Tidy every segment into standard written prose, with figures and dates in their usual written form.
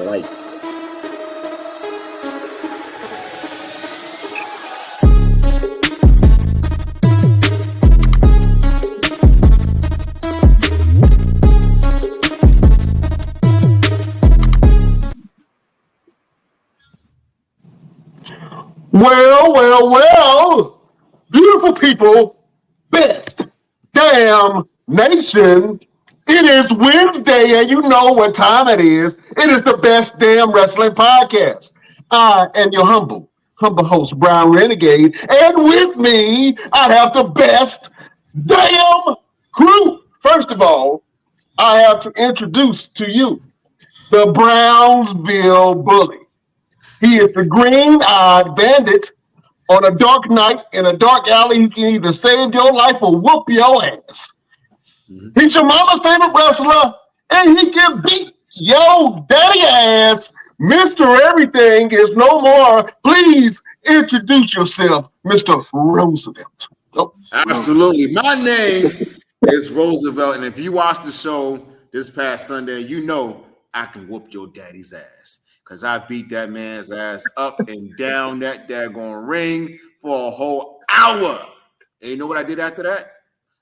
like. Well, beautiful people, best damn nation. It is Wednesday, and you know what time it is. It is the Best Damn Wrestling Podcast. I am your humble host, Brown Renegade, and with me, I have the best damn crew. First of all, I have to introduce to you the Brownsville Bully. He is the green-eyed bandit. On a dark night in a dark alley, he can either save your life or whoop your ass. He's your mama's favorite wrestler, and he can beat your daddy ass. Mr. Everything is no more. Please introduce yourself, Mr. Roosevelt. Oh. Absolutely. My name is Roosevelt, and if you watched the show this past Sunday, you know I can whoop your daddy's ass. Because I beat that man's ass up and down that daggone ring for a whole hour. And you know what I did after that?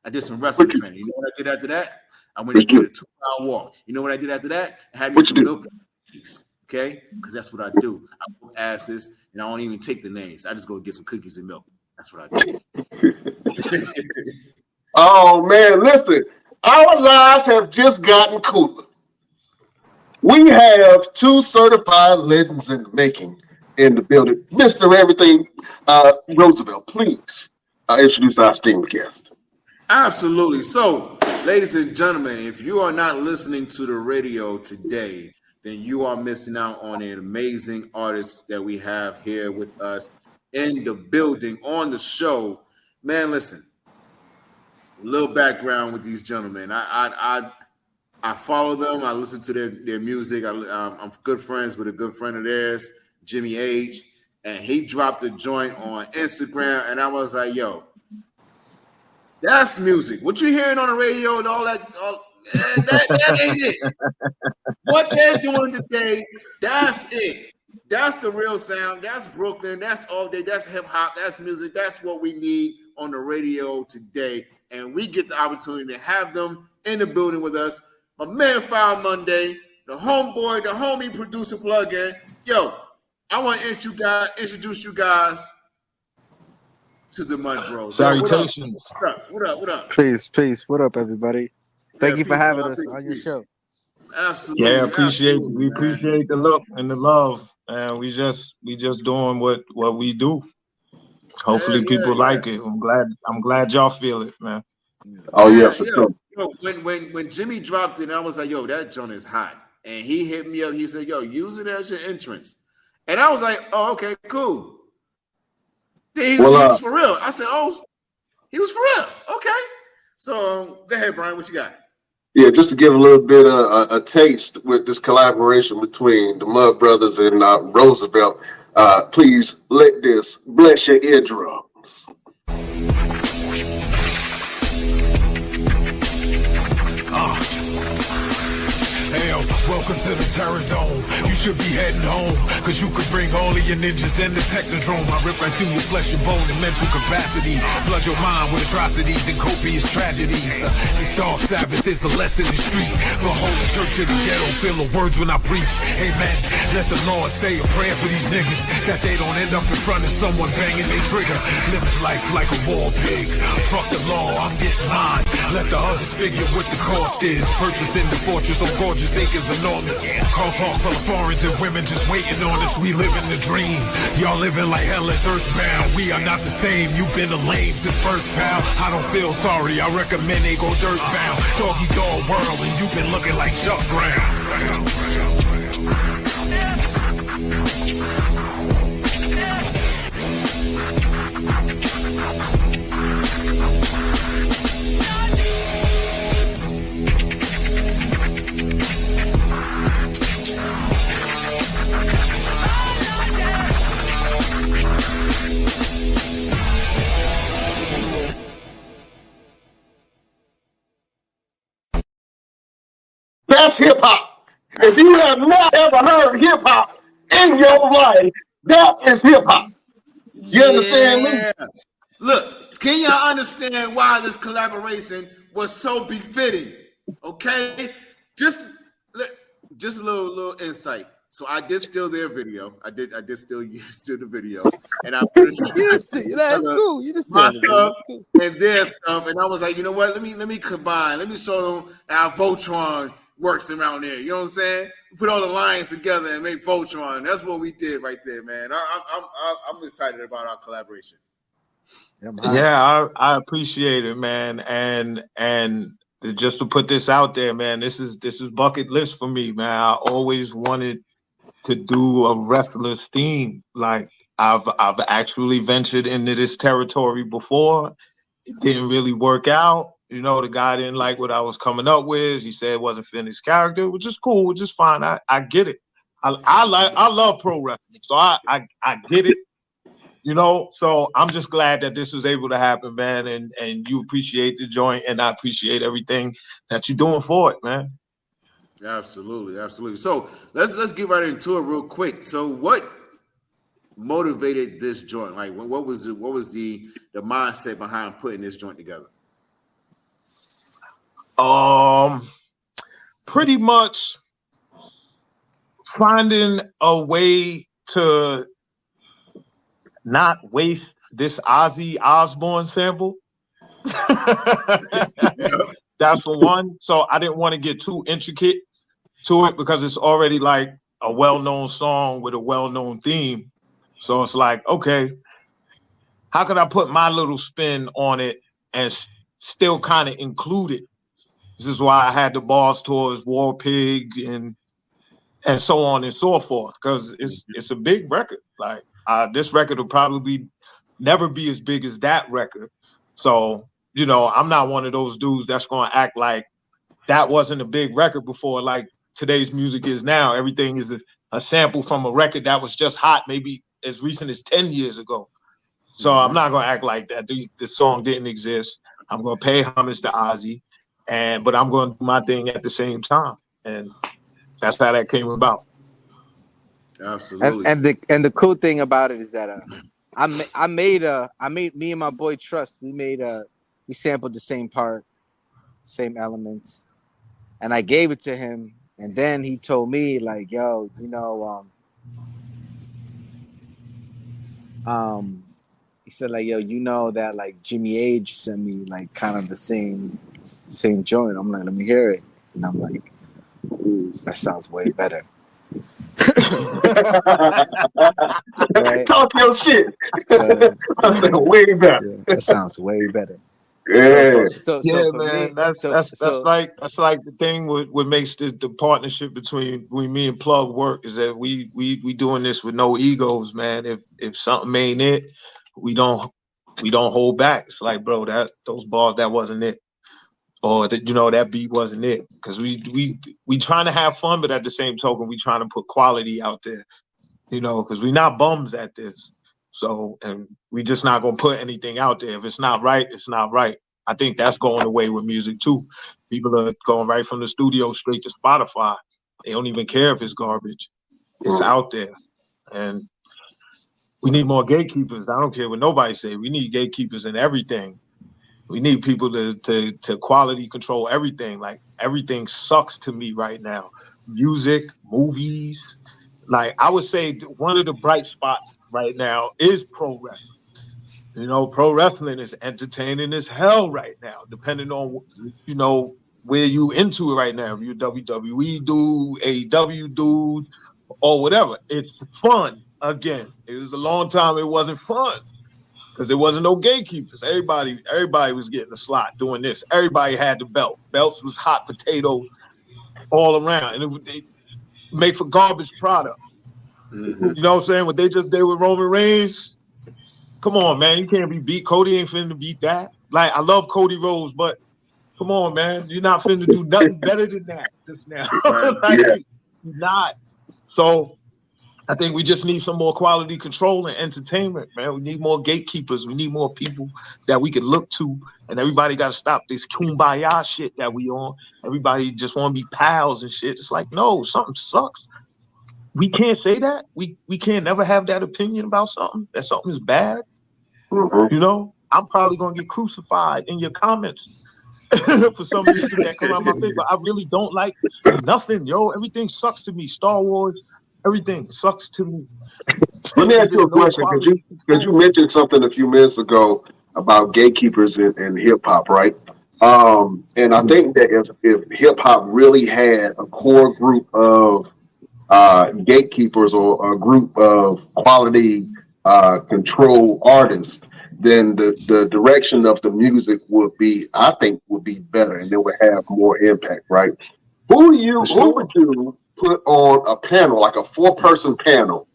I did some wrestling training. You know what I did after that? I went and did a 2-mile walk. You know what I did after that? I had me some milk cookies, okay? Because that's what I do. I whoop asses, and I don't even take the names. I just go get some cookies and milk. That's what I do. Oh, man, listen. Our lives have just gotten cooler. We have two certified legends in the making in the building. Mr. Everything, Roosevelt, please introduce our esteemed guest. Absolutely. So, ladies and gentlemen, if you are not listening to the radio today, then you are missing out on an amazing artist that we have here with us in the building on the show. Man, listen, a little background with these gentlemen. I follow them. I listen to their music. I'm good friends with a good friend of theirs, Jimmy H, and he dropped a joint on Instagram, and I was like, yo, that's music. What you're hearing on the radio and all that, that ain't it. What they're doing today, that's it. That's the real sound. That's Brooklyn. That's all day. That's hip-hop. That's music. That's what we need on the radio today, and we get the opportunity to have them in the building with us. My man, Fire Monday, the homeboy, the homie producer plug-in. Yo, I want to introduce you guys to the Mud Bros. Salutations. What up? Peace. What up, everybody? Thank you for having us on your show. Absolutely. Yeah, we appreciate the look and the love. And we just doing what we do. Hopefully people like it. I'm glad y'all feel it, man. Oh yeah, for sure. When Jimmy dropped it, I was like, yo, that joint is hot. And he hit me up. He said, yo, use it as your entrance. And I was like, oh, okay, cool. Then he was for real. I said, oh, he was for real. Okay. So go ahead, Brian. What you got? Yeah, just to give a little bit of a taste with this collaboration between the Mud Brothers and Roosevelt, please let this bless your eardrums. Hell, welcome to the Terror Dome. You should be heading home, cause you could bring all of your ninjas in the Technodrome. I rip right through your flesh and bone and mental capacity. Flood your mind with atrocities and copious tragedies. This dark Sabbath is a lesson in street. The whole church of the ghetto feel the words when I preach. Amen. Let the Lord say a prayer for these niggas, that they don't end up in front of someone banging their trigger. Living life like a war pig. Fuck the law, I'm getting mine. Let the others figure what the cost is. Purchasing the fortress on gorgeous acres enormous. Car park full of foreigners and women just waiting on us. We living the dream. Y'all living like hell is earthbound. We are not the same. You've been a lame since birth, pal. I don't feel sorry. I recommend they go dirt bound. Doggy dog world, and you've been looking like Chuck Brown. That's hip hop. If you have not ever heard hip hop in your life, that is hip hop. You understand me? Look, can y'all understand why this collaboration was so befitting? Okay, just a little insight. So I did steal their video. I did steal the video, and I put it. That's cool. You just my said it. stuff That's cool. and their stuff, and I was like, you know what? Let me combine. Let me show them how Voltron works around there. You know what I'm saying? Put all the lines together and make Voltron. That's what we did right there, man. I'm excited about our collaboration. Yeah, I appreciate it, man. And just to put this out there, man, this is bucket list for me, man. I always wanted to do a wrestler's theme. Like I've actually ventured into this territory before. It didn't really work out. You know, the guy didn't like what I was coming up with. He said it wasn't finished character, which is cool, which is fine. I get it. I love pro wrestling, so I get it. You know, so I'm just glad that this was able to happen, man. And you appreciate the joint, and I appreciate everything that you're doing for it, man. Absolutely. So let's get right into it real quick. So what motivated this joint? Like what was the mindset behind putting this joint together? Pretty much finding a way to not waste this Ozzy Osbourne sample. That's for one. So I didn't want to get too intricate to it because it's already like a well-known song with a well-known theme. So it's like, okay, how can I put my little spin on it and still kind of include it? This is why I had the bars towards War Pig and so on and so forth, because it's a big record. Like this record will probably never be as big as that record. So, you know, I'm not one of those dudes that's going to act like that wasn't a big record before, like today's music is now. Everything is a sample from a record that was just hot maybe as recent as 10 years ago. So I'm not going to act like that. The song didn't exist. I'm going to pay homage to Ozzy, but I'm going to do my thing at the same time. And that's how that came about. Absolutely. And the cool thing about it is that I made me and my boy Trust, we sampled the same part, same elements, and I gave it to him, and then he told me like, yo, you know, he said like, yo, you know that like Jimmy Age sent me like kind of the same joint. I'm like, let me hear it, and I'm like, ooh, that sounds way better. Right? Talk your shit. I said way better. Yeah, that sounds way better. Yeah. So Yeah, for man, me, that's like the thing what makes the partnership between me and Plug work is that we doing this with no egos, man. If something ain't it, we don't hold back. It's like, bro, those bars, that wasn't it, or that beat wasn't it, because we trying to have fun, but at the same token, we trying to put quality out there, because we not bums at this. So, and we just not gonna put anything out there. If it's not right, it's not right. I think that's going away with music too. People are going right from the studio straight to Spotify. They don't even care if it's garbage. It's out there. And we need more gatekeepers. I don't care what nobody say. We need gatekeepers in everything. We need people to quality control everything. Like, everything sucks to me right now. Music, movies. Like, I would say one of the bright spots right now is pro wrestling. Pro wrestling is entertaining as hell right now, depending on, where you into it right now. If you're a WWE dude, AEW dude, or whatever. It's fun again. It was a long time it wasn't fun because there wasn't no gatekeepers. Everybody was getting a slot doing this. Everybody had the belt. Belts was hot potato all around. And it made for garbage product. Mm-hmm. You know what I'm saying? What they just did with Roman Reigns, come on, man. You can't be beat. Cody ain't finna beat that. Like, I love Cody Rhodes, but come on, man. You're not finna do nothing better than that just now. Like, you're not. So I think we just need some more quality control and entertainment, man. We need more gatekeepers. We need more people that we can look to. And everybody got to stop this kumbaya shit that we on. Everybody just want to be pals and shit. It's like, no, something sucks. We can't say that. We can't never have that opinion about something, that something is bad. Mhm. You know, I'm probably going to get crucified in your comments for some of the shit that come out my face. But I really don't like nothing, yo. Everything sucks to me. Star Wars, everything sucks to me. Let me ask you a There's no question, because quality you control. mentioned something a few minutes ago about gatekeepers in hip hop, right? And I think that if hip hop really had a core group of gatekeepers or a group of quality control artists, then the direction of the music would be, I think, would be better, and it would have more impact, right? For Who sure. would you put on a panel, like a 4-person panel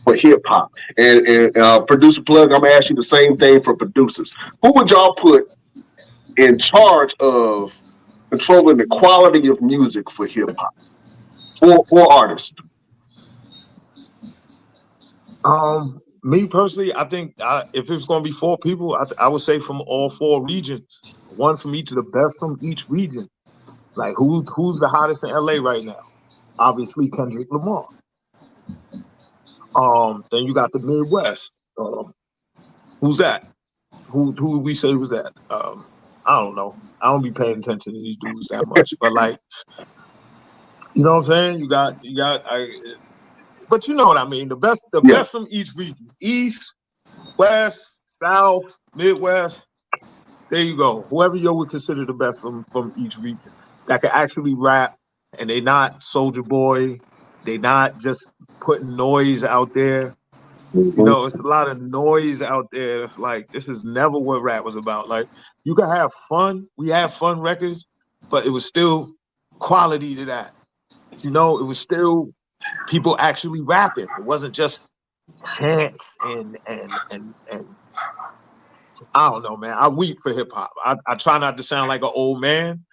for hip hop? And producer plug, I'm gonna ask you the same thing for producers. Who would y'all put in charge of controlling the quality of music for hip hop? For artists. Me personally, I think if it's going to be 4 people, I would say from all 4 regions, one from each of the best from each region. Like who's the hottest in LA right now? Obviously Kendrick Lamar. Then you got the Midwest. Who's that? Who would we say was that? I don't know. I don't be paying attention to these dudes that much, but like, you know what I'm saying? You got. But you know what I mean. The Yeah. best from each region: East, West, South, Midwest. There you go. Whoever you would consider the best from each region that can actually rap, and they not Soldier Boy. They not just putting noise out there. You Mhm. know, it's a lot of noise out there. It's like this is never what rap was about. Like you can have fun. We have fun records, but it was still quality to that. You know, it was still people actually rapping. It wasn't just chants and I don't know, man. I weep for hip hop. I try not to sound like an old man,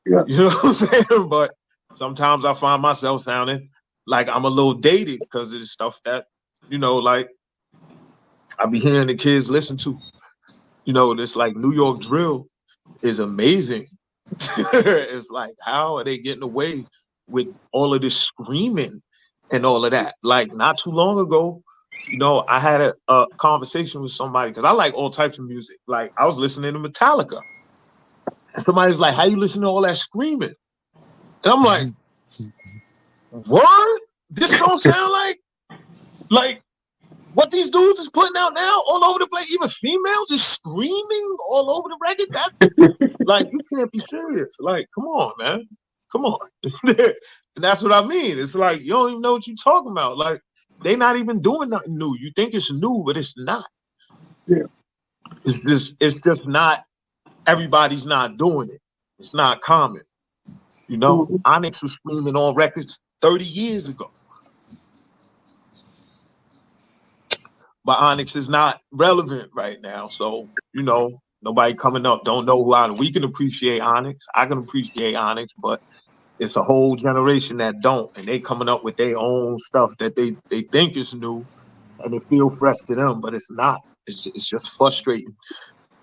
Yeah. you know what I'm saying? But sometimes I find myself sounding like I'm a little dated because of the stuff that, you know, like I be hearing the kids listen to. You know, this like New York drill is amazing. It's like, how are they getting away with all of this screaming and all of that? Like not too long ago, you know, I had a conversation with somebody because I like all types of music. Like I was listening to Metallica. And somebody's like, how you listen to all that screaming? And I'm like, what? This don't sound like what these dudes is putting out now all over the place. Even females is screaming all over the record. That like you can't be serious. Like, come on, man. Come on. And that's what I mean. It's like you don't even know what you're talking about. Like they not even doing nothing new. You think it's new, but it's not. Yeah. It's just not everybody's not doing it. It's not common. You know, Mhm. Onyx was screaming on records 30 years ago. But Onyx is not relevant right now. So, you know, nobody coming up don't know who Onyx. We can appreciate Onyx. I can appreciate Onyx, but it's a whole generation that don't. And they coming up with their own stuff that they think is new and it feel fresh to them, but it's not. It's just frustrating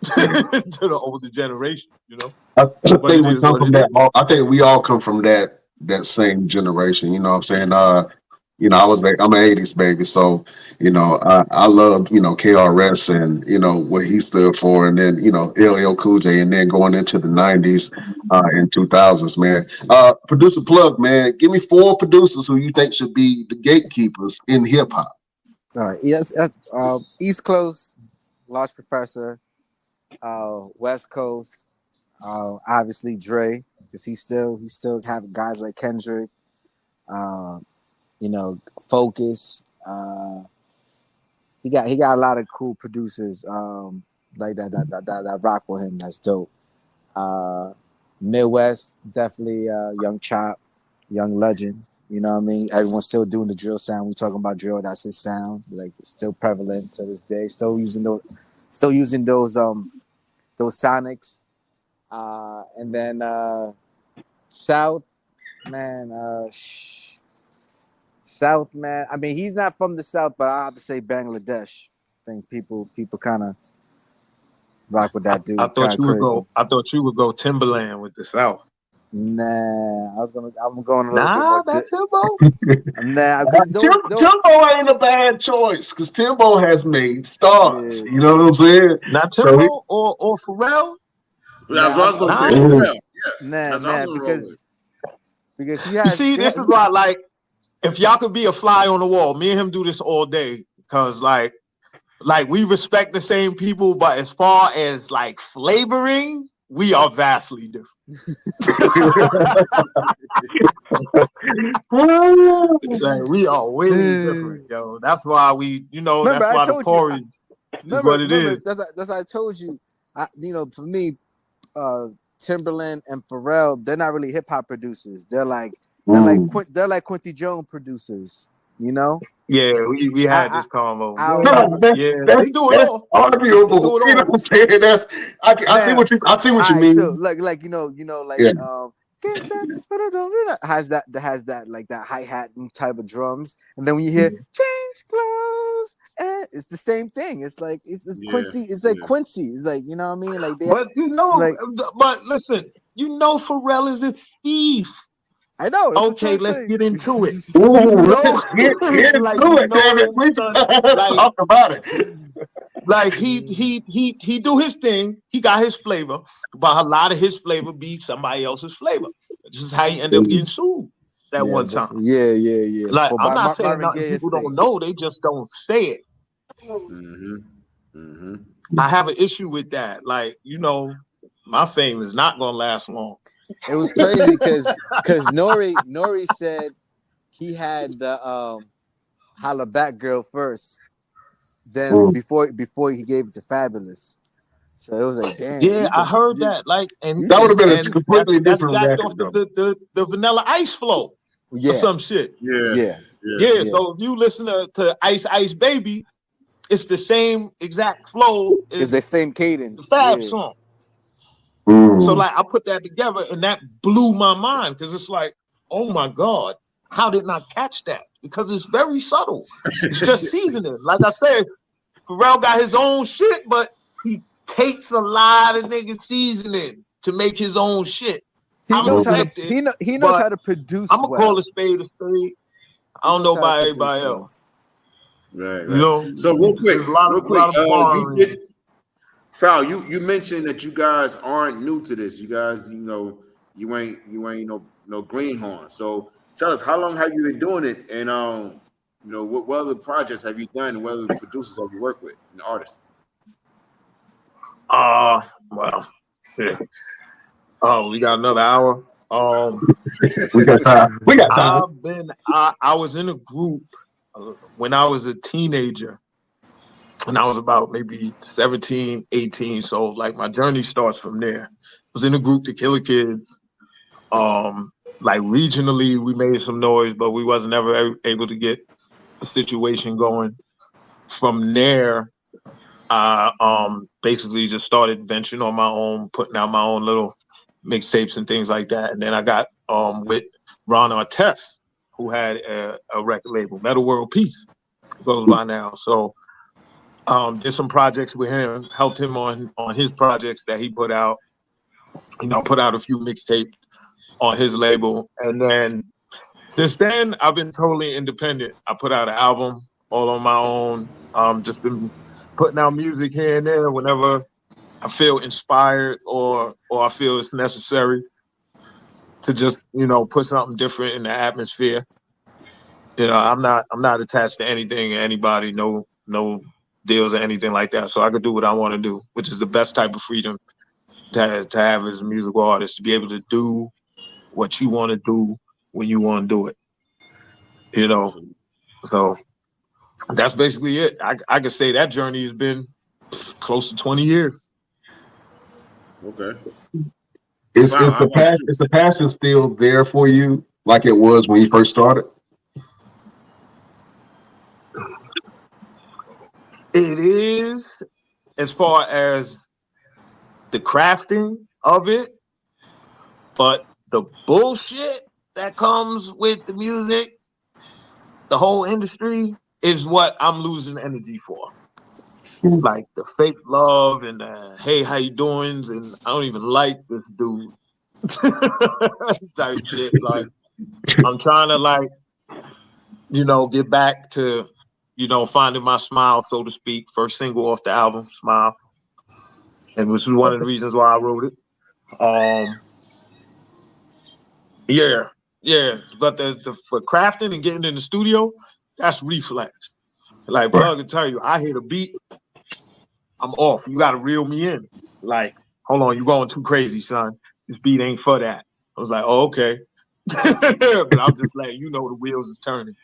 to the older generation, you know. I But think it we is come what from it is. that. I think we all come from that same generation. You know what I'm saying? I'm an '80s baby, so I love KRS and what he stood for, and then LL Cool J, and then going into the '90s and 2000s, man. Producer plug, man. Give me 4 producers who you think should be the gatekeepers in hip hop. All right. Yes. East Coast, Large Professor. West Coast, obviously Dre, because he still have guys like Kendrick, uh, Focus. He got a lot of cool producers like that rock with him. That's dope. Uh, Midwest, definitely Young Chop, Young Legend. You know what I mean? Everyone's still doing the drill sound. We talking about drill. That's his sound. Like it's still prevalent to this day. Still using those sonics. And then South, man, South, man. I mean, he's not from the South, but I have to say Bangladesh. I think people kind of rock with that dude. I thought you would go. I thought you would go Timberland with the South. Nah, I'm going a little Nah, bit more. that's Timbo. Nah, Timbo ain't a bad choice because Timbo has made stars. Yeah. You know what I'm saying? Not So Timbo or Pharrell. That's what I was going to say. Nah. Yeah. That's what nah, I'm gonna roll with. because he You has. see, this is why, like, if y'all could be a fly on the wall, me and him do this all day, because like we respect the same people, but as far as like flavoring, we are vastly different. Like, we are way different, yo. That's why we, Remember, that's why I the told porridge is what it is. That's I told you. For me, Timberland and Pharrell, they're not really hip hop producers. They're like Quincy Jones producers. You know? Yeah, we had this combo. That's they do it all. arguable. You know what I'm saying? I see what you mean. So like you know, can't stop, has that like that hi-hat type of drums, and then when you hear change clothes, it's the same thing. It's like it's Quincy. It's like Quincy. It's like, you know what I mean? Like but listen, Pharrell is a thief. I know. Okay, let's get into it. Let's get into it, damn it. We talk about it. Like he do his thing. He got his flavor, but a lot of his flavor be somebody else's flavor. This is how he end up getting sued that one time. Yeah. Like, I'm not saying nothing people don't know. They just don't say it. I have an issue with that. Like, my fame is not gonna last long. It was crazy because Nori said he had the Holla Back Girl first, then before he gave it to Fabulous. So it was like, damn. Yeah, I heard that. Like, and that would have been a completely different record. Off the Vanilla Ice flow or some shit. Yeah. So if you listen to Ice Baby, it's the same exact flow. It's the same cadence. The Fab song. So like I put that together and that blew my mind because it's like, oh my God, how did I catch that? Because it's very subtle. It's just seasoning. Like I said, Pharrell got his own shit, but he takes a lot of nigga seasoning to make his own shit. He knows how to produce. I'm gonna call a spade a spade. I don't know about everybody else. Right. So real quick, Frau, you mentioned that you guys aren't new to this. You guys, you ain't no greenhorn. So tell us, how long have you been doing it, and what other projects have you done, and what other producers have you worked with, and artists? Well, shit. Oh, we got another hour. We got time. I was in a group when I was a teenager. And I was about maybe 17, 18. So like my journey starts from there. I was in a group, the Killer Kids. Like regionally, we made some noise, but we wasn't ever able to get a situation going. From there, I basically just started venturing on my own, putting out my own little mixtapes and things like that. And then I got with Ron Artest, who had a record label, Metal World Peace, goes by now. So did some projects with him, helped him on his projects that he put out, put out a few mixtapes on his label. And then since then, I've been totally independent. I put out an album all on my own. Just been putting out music here and there whenever I feel inspired or I feel it's necessary to just, put something different in the atmosphere. I'm not attached to anything or anybody, no deals or anything like that. So I could do what I want to do, which is the best type of freedom to have as a musical artist, to be able to do what you want to do when you want to do it. So that's basically it. I could say that journey has been close to 20 years. Okay. Is the passion still there for you like it was when you first started? It is, as far as the crafting of it, but the bullshit that comes with the music, the whole industry is what I'm losing energy for. Like the fake love and hey, how you doing? And I don't even like this dude type shit. Like I'm trying to like, get back to, finding my smile, so to speak. First single off the album, Smile. And this is one of the reasons why I wrote it. Yeah. But for crafting and getting in the studio, that's reflex. Like Plug can tell you, I hit a beat, I'm off. You gotta reel me in. Like, hold on, you going too crazy, son. This beat ain't for that. I was like, oh, okay. But I'm just letting you know the wheels is turning.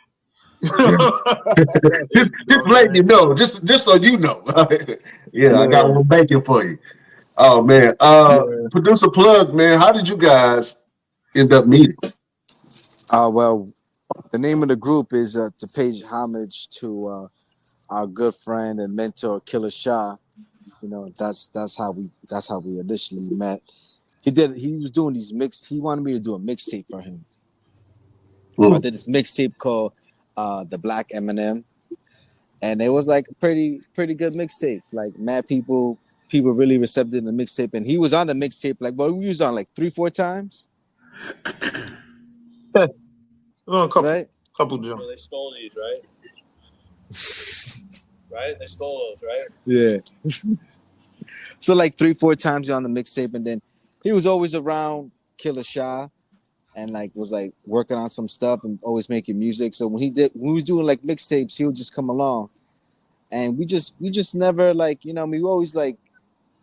Just letting you know, just so you know. I got one bacon for you. Oh man, Producer Plug, man, how did you guys end up meeting? Well, the name of the group is to pay homage to our good friend and mentor Killer Shah. That's how we initially met. He was doing these he wanted me to do a mixtape for him. So I did this mixtape called The Black Eminem, and it was like a pretty good mixtape. Like mad people really receptive in the mixtape, and he was on the mixtape like, well, we was on like 3-4 times. A couple, right? Couple jumps. They stole these, right? Right? They stole those, right? Yeah. So like 3-4 times you're on the mixtape, and then he was always around Killer Shah, and like was like working on some stuff and always making music. So when he was doing like mixtapes, he would just come along, and we just never like we always like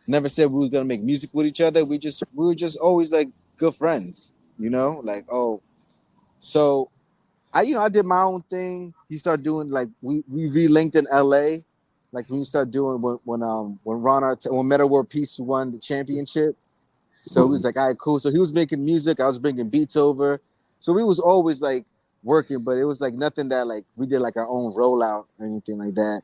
never said we were gonna make music with each other. We were just always like good friends, like oh. So I did my own thing. He started doing like we relinked in LA, like we started doing when Meta World Peace won the championship. So he was like, all right, cool. So he was making music. I was bringing beats over. So we was always like working, but it was like nothing that like we did like our own rollout or anything like that.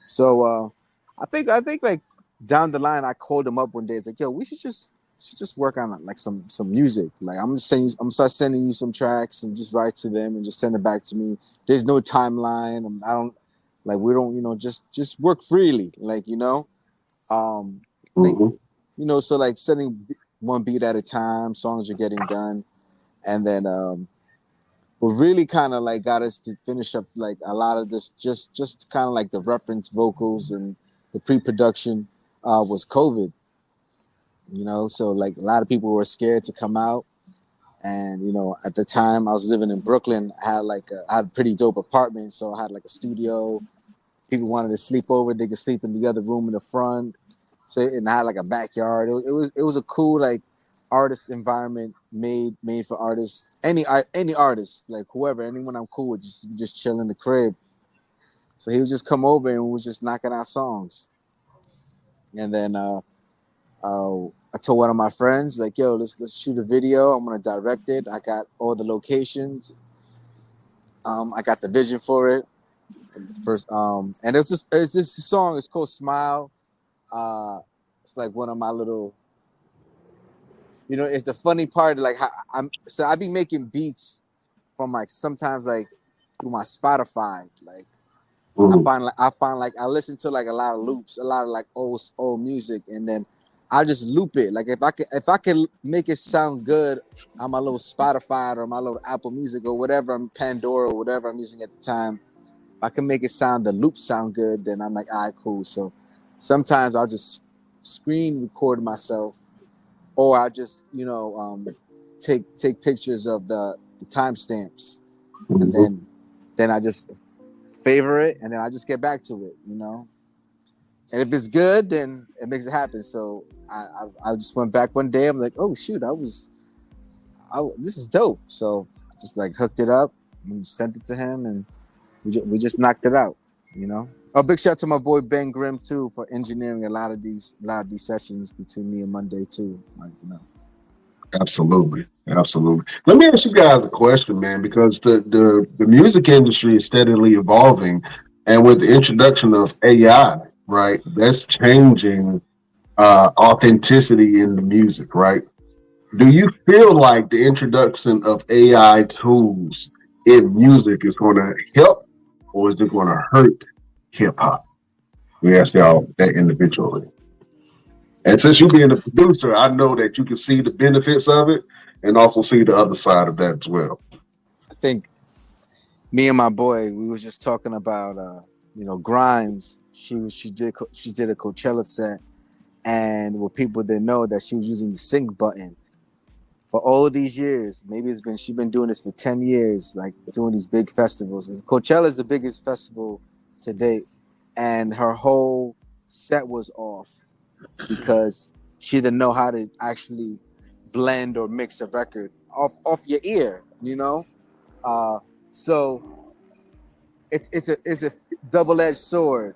So I think like down the line, I called him up one day. It's like, yo, we should just work on like some music. Like I'm start sending you some tracks and just write to them and just send it back to me. There's no timeline. We don't just work freely. Like so like sending one beat at a time, songs are getting done, and then what really kind of like got us to finish up like a lot of this just kind of like the reference vocals and the pre-production was COVID. So like a lot of people were scared to come out, and at the time I was living in Brooklyn. I had a pretty dope apartment, so I had like a studio. People wanted to sleep over, they could sleep in the other room in the front. So and I had like a backyard. It was a cool like artist environment made for artists. Any artist, like whoever, anyone I'm cool with, just chill in the crib. So he would just come over and we was just knocking out songs. And then I told one of my friends, like, yo, let's shoot a video. I'm gonna direct it. I got all the locations. I got the vision for it. First, and it's this song. It's called Smile. It's like one of my little, it's the funny part. Like I be making beats from like sometimes like through my Spotify. Like I find like I listen to like a lot of loops, a lot of like old music, and then I just loop it. Like if I can make it sound good on my little Spotify or my little Apple Music or whatever, Pandora or whatever I'm using at the time, if I can make the loop sound good, then I'm like, all right, cool. So sometimes I'll just screen record myself, or I just take pictures of the timestamps, and then I just favor it, and then I just get back to it, And if it's good, then it makes it happen. So I just went back one day. I'm like, oh shoot, this is dope. So I just like hooked it up and sent it to him, and we just knocked it out, A big shout out to my boy Ben Grimm too for engineering a lot of these sessions between me and Monday too. Absolutely. Let me ask you guys a question, man, because the music industry is steadily evolving, and with the introduction of AI, right, that's changing authenticity in the music, right? Do you feel like the introduction of AI tools if music is going to help or is it going to hurt hip hop? We ask y'all that individually. And since you being the producer, I know that you can see the benefits of it and also see the other side of that as well. I think me and my boy, we was just talking about Grimes. She did a Coachella set, and what people didn't know that she was using the sync button for all these years. Maybe she's been doing this for 10 years, like doing these big festivals. And Coachella is the biggest festival to date, and her whole set was off because she didn't know how to actually blend or mix a record off your ear, so it's a double-edged sword.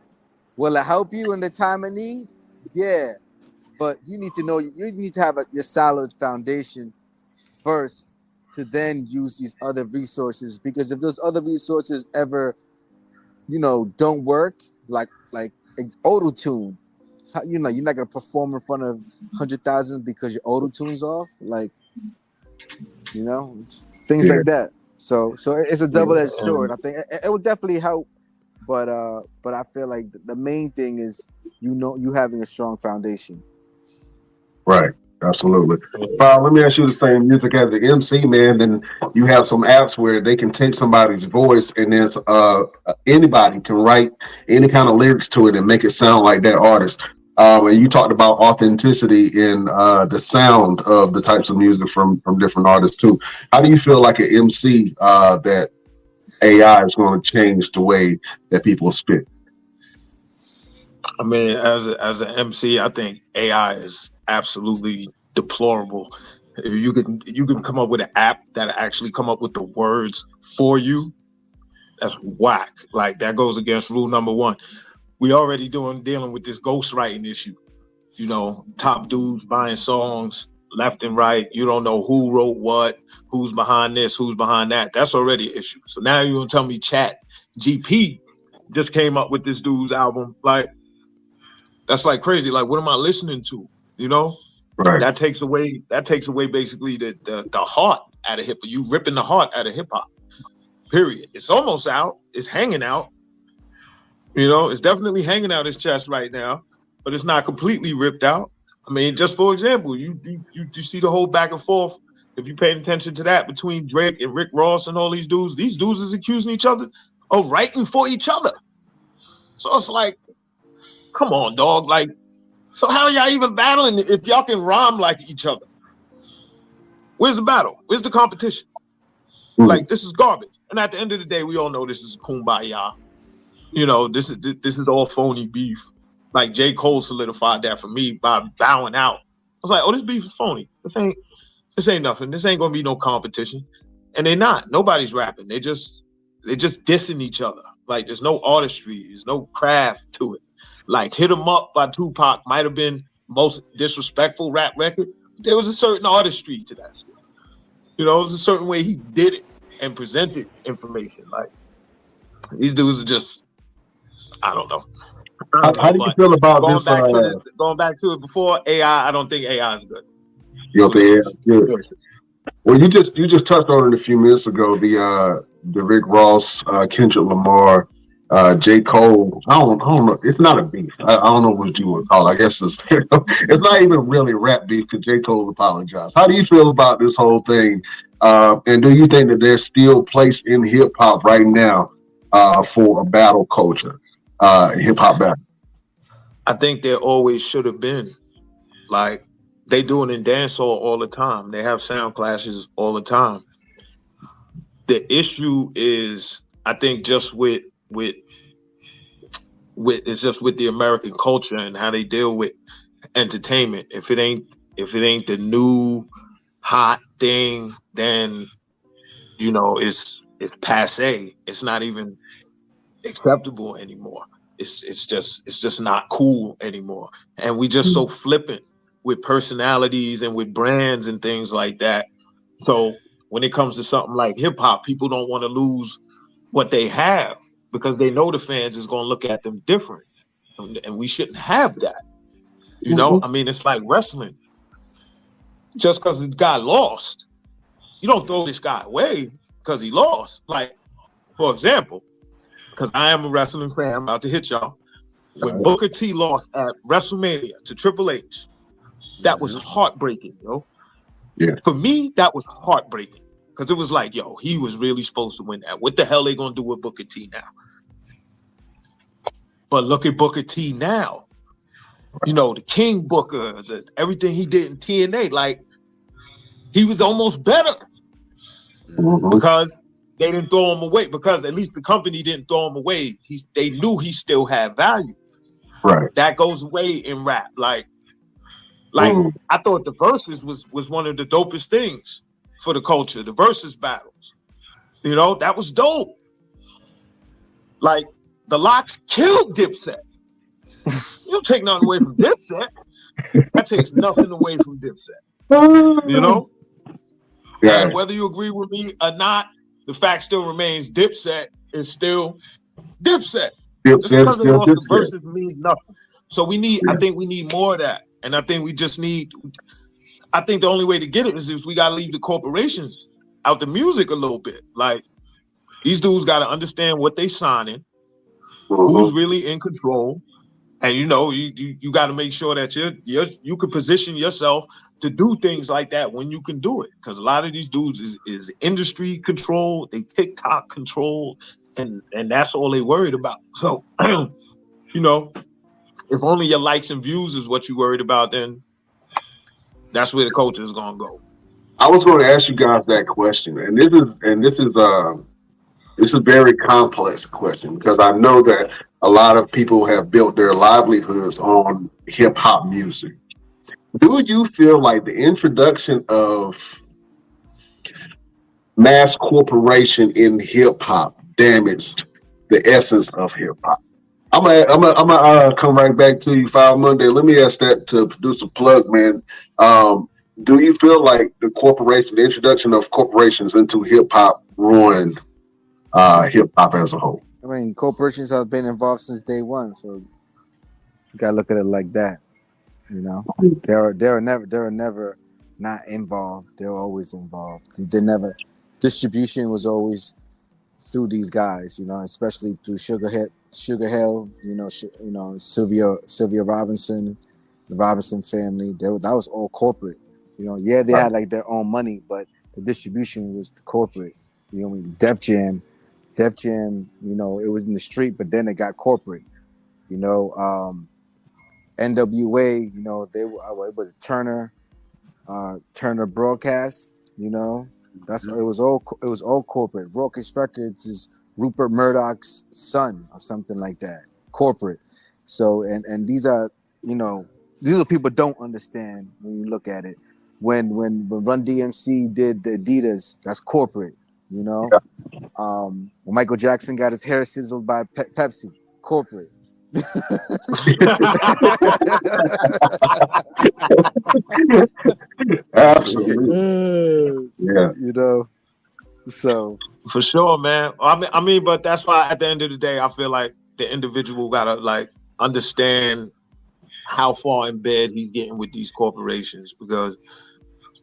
Will it help you in the time of need? Yeah, but you need to know, you need to have your solid foundation first to then use these other resources, because if those other resources ever don't work, like auto-tune, you're not gonna perform in front of 100,000 because your auto-tune's off, things like that. So it's a double-edged sword. I think it would definitely help, but I feel like the main thing is you having a strong foundation. Right. Absolutely. Let me ask you the same music as the MC, man. Then you have some apps where they can take somebody's voice and then anybody can write any kind of lyrics to it and make it sound like that artist. And you talked about authenticity in the sound of the types of music from different artists too. How do you feel like an MC that AI is going to change the way that people spit? I mean, as an MC, I think AI is absolutely deplorable. If you can come up with an app that actually come up with the words for you, that's whack. Like, that goes against rule number one. We already dealing with this ghostwriting issue. Top dudes buying songs left and right. You don't know who wrote what, who's behind this, who's behind that. That's already an issue. So now you're gonna tell me Chat GP just came up with this dude's album? Like, that's like crazy. Like, what am I listening to? Right. That takes away basically the heart out of hip hop. You ripping the heart out of hip hop. Period. It's almost out. It's hanging out. It's definitely hanging out his chest right now, but it's not completely ripped out. I mean, just for example, you see the whole back and forth, if you paid attention to that, between Drake and Rick Ross and all these dudes is accusing each other of writing for each other. So it's like, come on, dog. Like, so how are y'all even battling if y'all can rhyme like each other? Where's the battle? Where's the competition? Like, this is garbage. And at the end of the day, we all know this is kumbaya. This is all phony beef. Like, J. Cole solidified that for me by bowing out. I was like, oh, this beef is phony. This ain't nothing. This ain't gonna be no competition. And they're not. Nobody's rapping. They're just dissing each other. Like, there's no artistry. There's no craft to it. Like, Hit 'Em Up by Tupac might have been most disrespectful rap record. But there was a certain artistry to that. It was a certain way he did it and presented information. Like, these dudes are just, I don't know. How do you feel about this? Going back to it before AI, I don't think AI is good. You don't think AI is good? Well, you just touched on it a few minutes ago. The Rick Ross, Kendrick Lamar, J. Cole. I don't know. It's not a beef. I don't know what you would call it. I guess it's it's not even really rap beef because J. Cole apologized. How do you feel about this whole thing? And do you think that there's still place in hip hop right now for a battle culture, hip hop battle? I think there always should have been. Like, they do it in dancehall all the time. They have sound clashes all the time. The issue is, I think, just with it's just with the American culture and how they deal with entertainment. If it ain't the new hot thing, then it's passe. It's not even acceptable anymore. It's just not cool anymore. And we just so flippant with personalities and with brands and things like that. So when it comes to something like hip hop, people don't want to lose what they have because they know the fans is going to look at them different. And we shouldn't have that. I mean, it's like wrestling. Just because the guy lost, you don't throw this guy away. because he lost. Like, for example, because I am a wrestling fan, I'm about to hit y'all. When Booker T lost at WrestleMania to Triple H, that was heartbreaking, yo. Yeah. For me, that was heartbreaking because it was like, yo, he was really supposed to win that. What the hell they gonna do with Booker T now? But look at Booker T now. You know, the King Booker, everything he did in TNA, like he was almost better because they didn't throw him away. Because at least the company didn't throw him away. They knew he still had value. Right. That goes away in rap. Like I thought the Versus was one of the dopest things for the culture. The Versus battles, you know, that was dope. Like the Locks killed Dipset. You don't take nothing away from Dipset. That takes nothing away from Dipset. You know? Yeah. And whether you agree with me or not, the fact still remains Dipset is still Dipset. Just Dipset is because they still lost the Dipset. Versus means nothing. So I think we need more of that. And I think I think the only way to get it is we got to leave the corporations out the music a little bit. Like, these dudes got to understand what they signing, who's really in control. And you know, you got to make sure that you can position yourself to do things like that when you can do it. Because a lot of these dudes is industry control, they TikTok control, and that's all they worried about. So, you know, if only your likes and views is what you worried about, then that's where the culture is gonna go. I was going to ask you guys that question, and this is a very complex question because I know that a lot of people have built their livelihoods on hip hop music. Do you feel like the introduction of mass corporation in hip hop damaged the essence of hip hop? I'm gonna come right back to you, File Monday. Let me ask that to Producer Plug, man. Do you feel like the introduction of corporations into hip hop ruined hip hop as a whole? I mean, corporations have been involved since day one, so you gotta look at it like that. You know, they're never not involved. They're always involved. Distribution was always through these guys. You know, especially through Sugar Hill. You know, Sylvia Robinson, the Robinson family. That was all corporate. You know, yeah, they had like their own money, but the distribution was corporate. You know, what I mean, Def Jam, you know, it was in the street, but then it got corporate. You know, NWA, you know, it was Turner Broadcast. You know, it was all corporate. Raucous Records is Rupert Murdoch's son or something like that. Corporate. So and these are people don't understand when you look at it. When Run DMC did the Adidas, that's corporate. You know, when Michael Jackson got his hair sizzled by Pepsi, corporate. Absolutely. Yeah. You know, so for sure, man. I mean, but that's why at the end of the day, I feel like the individual gotta like understand how far in bed he's getting with these corporations, because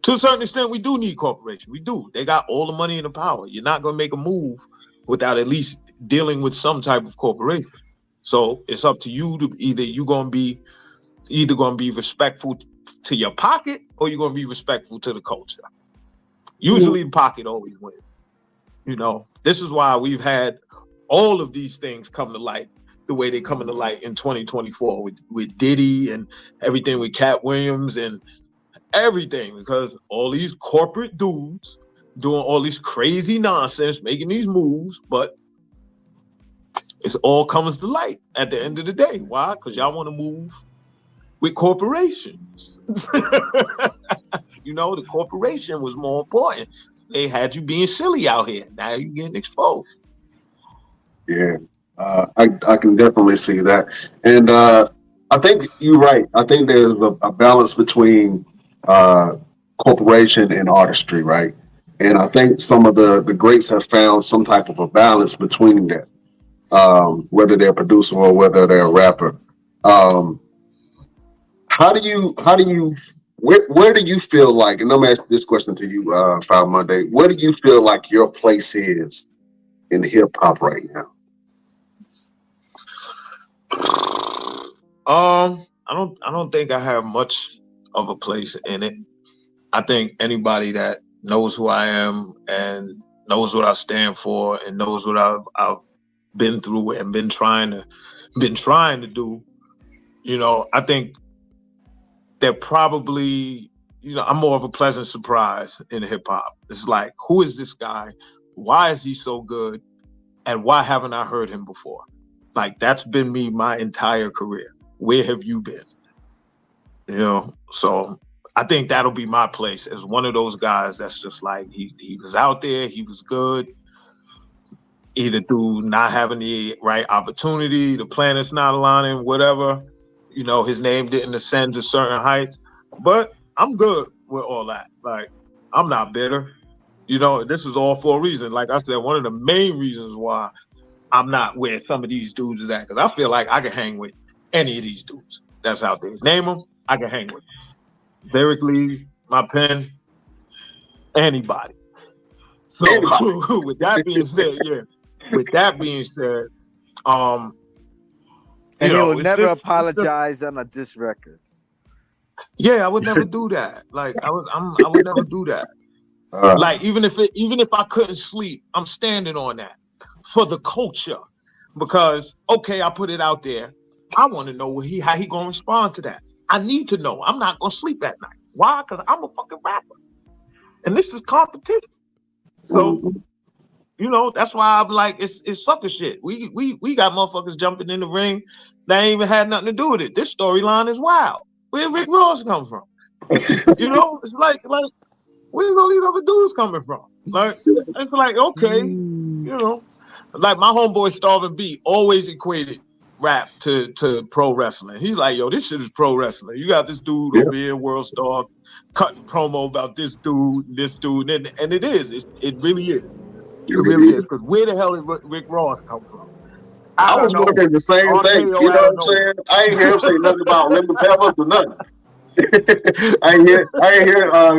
to a certain extent, we do need corporations. We do. They got all the money and the power. You're not gonna make a move without at least dealing with some type of corporation. So it's up to you to either gonna be respectful to your pocket or you're gonna be respectful to the culture. Usually the pocket always wins. You know, this is why we've had all of these things come to light the way they come into light in 2024 with Diddy and everything with Cat Williams and everything, because all these corporate dudes doing all this crazy nonsense, making these moves, but it's all comes to light at the end of the day. Why? Because y'all want to move with corporations. You know, the corporation was more important. They had you being silly out here. Now you're getting exposed. Yeah, I can definitely see that. And I think you're right. I think there's a balance between corporation and artistry, right? And I think some of the greats have found some type of a balance between that, whether they're a producer or whether they're a rapper. How do you where do you feel like, and I'm gonna ask this question to you, Foul Monday, where do you feel like your place is in hip hop right now? I don't think I have much of a place in it. I think anybody that knows who I am and knows what I stand for and knows what I've been through and been trying to do, you know, I think they're probably, you know, I'm more of a pleasant surprise in hip hop. It's like, who is this guy? Why is he so good? And why haven't I heard him before? Like, that's been me my entire career. Where have you been? You know, so I think that'll be my place as one of those guys that's just like, he was out there, he was good, either through not having the right opportunity, the planets not aligning, whatever, you know, his name didn't ascend to certain heights, but I'm good with all that. Like, I'm not bitter. You know, this is all for a reason. Like I said, one of the main reasons why I'm not where some of these dudes is at, because I feel like I can hang with any of these dudes that's out there. Name them, I can hang with. Lyrically, my pen, anybody. So with that being said, And you he know, will it's never just- apologize on a diss record. Yeah, I would never do that. Like I would never do that. Like even if I couldn't sleep, I'm standing on that for the culture, because okay, I put it out there. I want to know how he gonna respond to that. I need to know. I'm not gonna sleep at night. Why? Because I'm a fucking rapper, and this is competition. So you know that's why I'm like it's sucker shit. We got motherfuckers jumping in the ring that ain't even had nothing to do with it. This storyline is wild. Where Rick Ross come from? You know, it's like where's all these other dudes coming from? Like it's like okay, you know, like my homeboy Starvin B always equated rap to pro wrestling. He's like, yo, this shit is pro wrestling. You got this dude over here, World Star, cutting promo about this dude, and it is. It really is. It really is. Because where the hell did Rick Ross come from? I was wondering the same thing. You know what I'm saying? I ain't hear him say nothing about lemon peppers or nothing. I ain't hear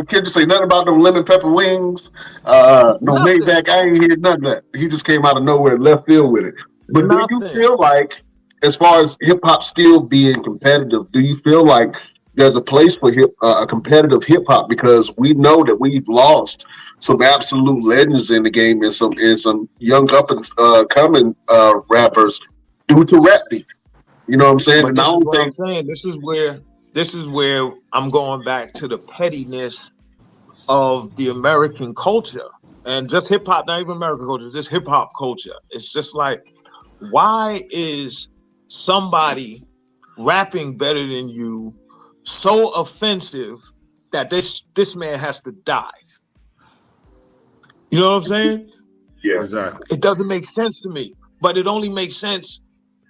Kendrick say nothing about no lemon pepper wings, no Maybach. I ain't hear none of that. He just came out of nowhere, left field with it. But do you feel like, as far as hip hop still being competitive, do you feel like there's a place for a competitive hip hop? Because we know that we've lost some absolute legends in the game and some young up and coming rappers due to rap beef. You know what I'm saying? But I'm saying. This is where I'm going back to the pettiness of the American culture and just hip hop, not even American culture, just hip hop culture. It's just like, why is somebody rapping better than you so offensive that this man has to die? You know what I'm saying? Yeah, exactly. It doesn't make sense to me, but it only makes sense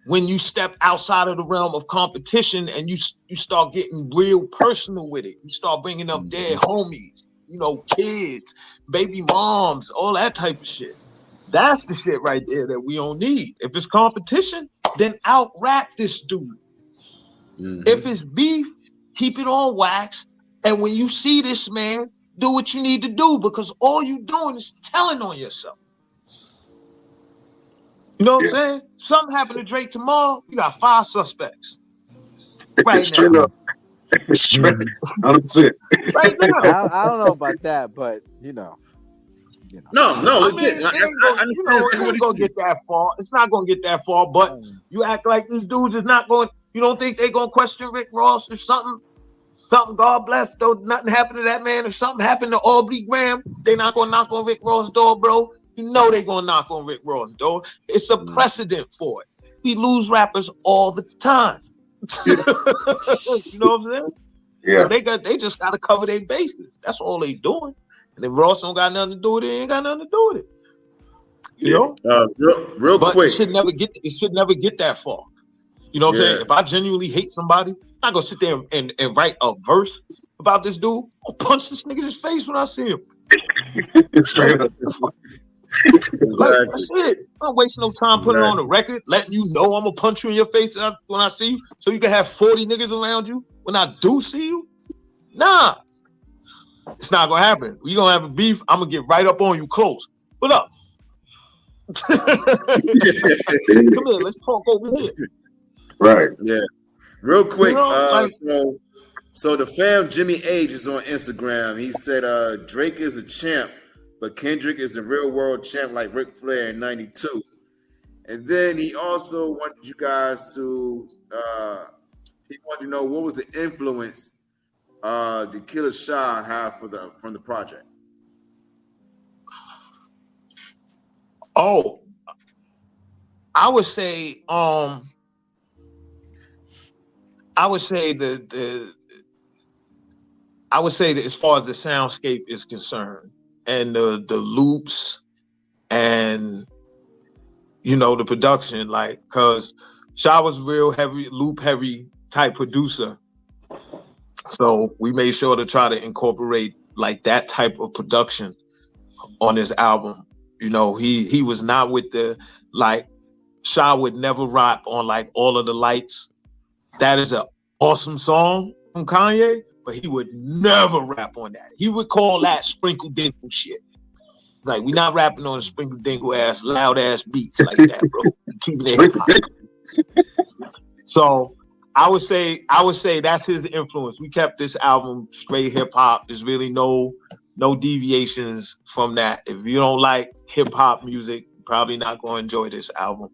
when you step outside of the realm of competition and you start getting real personal with it. You start bringing up dead homies, you know, kids, baby moms, all that type of shit. That's the shit right there that we don't need. If it's competition, then out rap this dude. If it's beef, keep it on wax. And when you see this man, do what you need to do, because all you doing is telling on yourself. You know what I'm saying? Something happened to Drake tomorrow, you got 5 suspects. Right straight now. up. Straight 100%. Right now. I don't know about that, but you know. No, I mean, legit. it ain't gonna get that far. It's not gonna get that far, but you act like these dudes is not going. You don't think they gonna question Rick Ross if something, God bless, though nothing happened to that man. If something happened to Aubrey Graham, they not gonna knock on Rick Ross' door, bro. You know they gonna knock on Rick Ross' door. It's a precedent for it. We lose rappers all the time. You know what I'm saying? Yeah. So they just gotta cover their bases. That's all they doing. And if Ross don't got nothing to do with it, he ain't got nothing to do with it. You know? Real but quick. It should never get that far. You know what I'm saying? If I genuinely hate somebody, I'm not gonna sit there and write a verse about this dude. I'll punch this nigga in his face when I see him. Straight up. Like, that's it. I'm not wasting no time putting it on the record, letting you know I'm gonna punch you in your face when I see you, so you can have 40 niggas around you when I do see you. Nah, it's not gonna happen. We gonna have a beef. I'm gonna get right up on you close. What up? Come here, let's talk over here. Right. Yeah. Real quick, You know, so the fam Jimmy Age is on Instagram. He said Drake is a champ, but Kendrick is the real world champ like Ric Flair in '92. And then he also wanted you guys to he wanted to know what was the influence the Killer Shah have from the project. Oh, I would say that as far as the soundscape is concerned, and the loops, and the production, like, cause Shah was real heavy, loop heavy type producer, so we made sure to try to incorporate like that type of production on this album. He was not with the, like, Shah would never rap on like All of the Lights. That is an awesome song from Kanye, but he would never rap on that. He would call that sprinkle dinkle shit. Like, we not rapping on sprinkle dinkle ass, loud ass beats like that, bro. Keeping it hip hop. So I would say that's his influence. We kept this album straight hip hop. There's really no deviations from that. If you don't like hip hop music, you're probably not going to enjoy this album.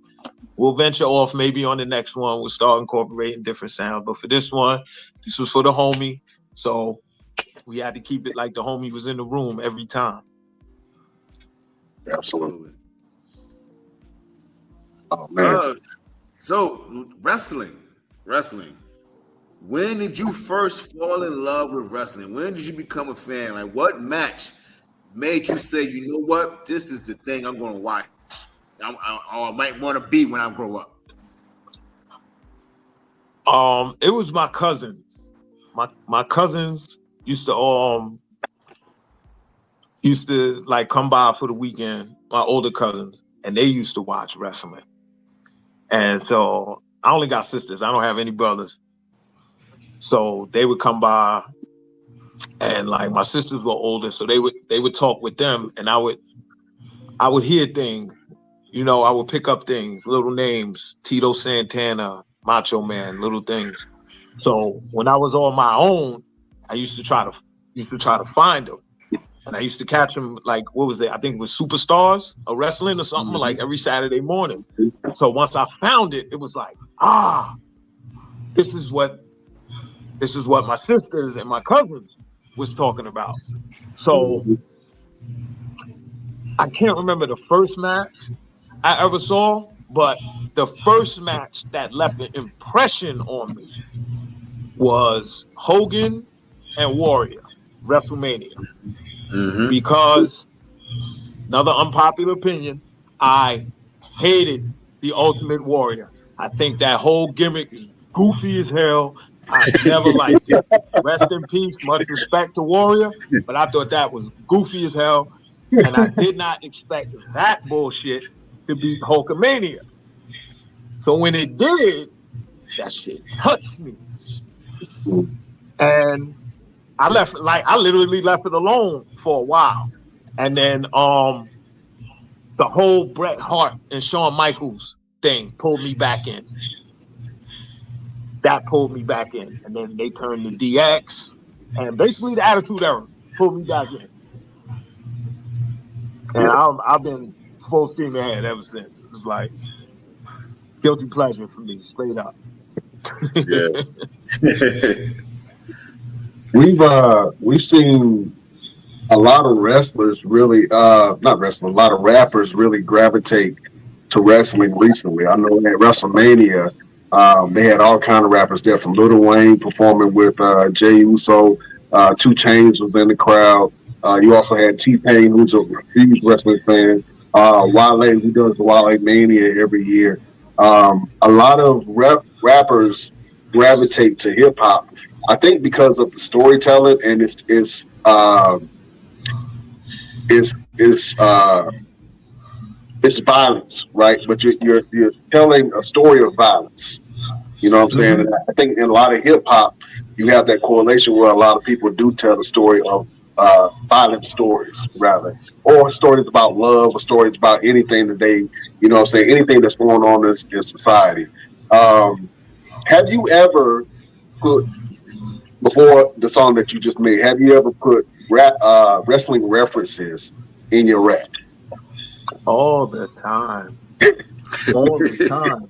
We'll venture off maybe on the next one. We'll start incorporating different sounds. But for this one, this was for the homie. So we had to keep it like the homie was in the room every time. Absolutely. Oh man. So wrestling. When did you first fall in love with wrestling? When did you become a fan? Like, what match made you say, you know what, this is the thing I'm going to watch? I might want to be when I grow up. It was my cousins. My cousins used to like come by for the weekend. My older cousins, and they used to watch wrestling. And so I only got sisters. I don't have any brothers. So they would come by, and like my sisters were older, so they would talk with them, and I would hear things. I would pick up things, little names, Tito Santana, Macho Man, little things. So when I was on my own, I used to try to find them, and I used to catch them. Like, what was it? I think it was Superstars or wrestling or something, like every Saturday morning. So once I found it, it was like, this is what my sisters and my cousins was talking about. So I can't remember the first match I ever saw, but the first match that left an impression on me was Hogan and Warrior, WrestleMania. Because, another unpopular opinion, I hated the Ultimate Warrior. I think that whole gimmick is goofy as hell. I never liked it. Rest in peace, much respect to Warrior, but I thought that was goofy as hell, and I did not expect that bullshit to beat Hulkamania. So when it did, that shit touched me. And I literally left it alone for a while. And then the whole Bret Hart and Shawn Michaels thing pulled me back in. That pulled me back in. And then they turned to DX, and basically the Attitude Era pulled me back in. And I've been full steam ahead ever since. It's like guilty pleasure for me, straight up. Yeah. We've seen a lot of wrestlers really, a lot of rappers really gravitate to wrestling recently. I know at WrestleMania, they had all kind of rappers there, from Lil Wayne performing with Jey Uso. 2 Chainz was in the crowd. You also had T-Pain, who's a huge wrestling fan. Wale, who does the Wale Mania every year. A lot of rappers gravitate to hip hop. I think because of the storytelling, and it's violence, right? But you're telling a story of violence. You know what I'm saying? And I think in a lot of hip hop, you have that correlation where a lot of people do tell the story of violent stories, rather, or stories about love, or stories about anything that they, you know what I'm saying, anything that's going on in society. Have you ever put, before the song that you just made, have you ever put wrestling references in your rap? All the time. All the time.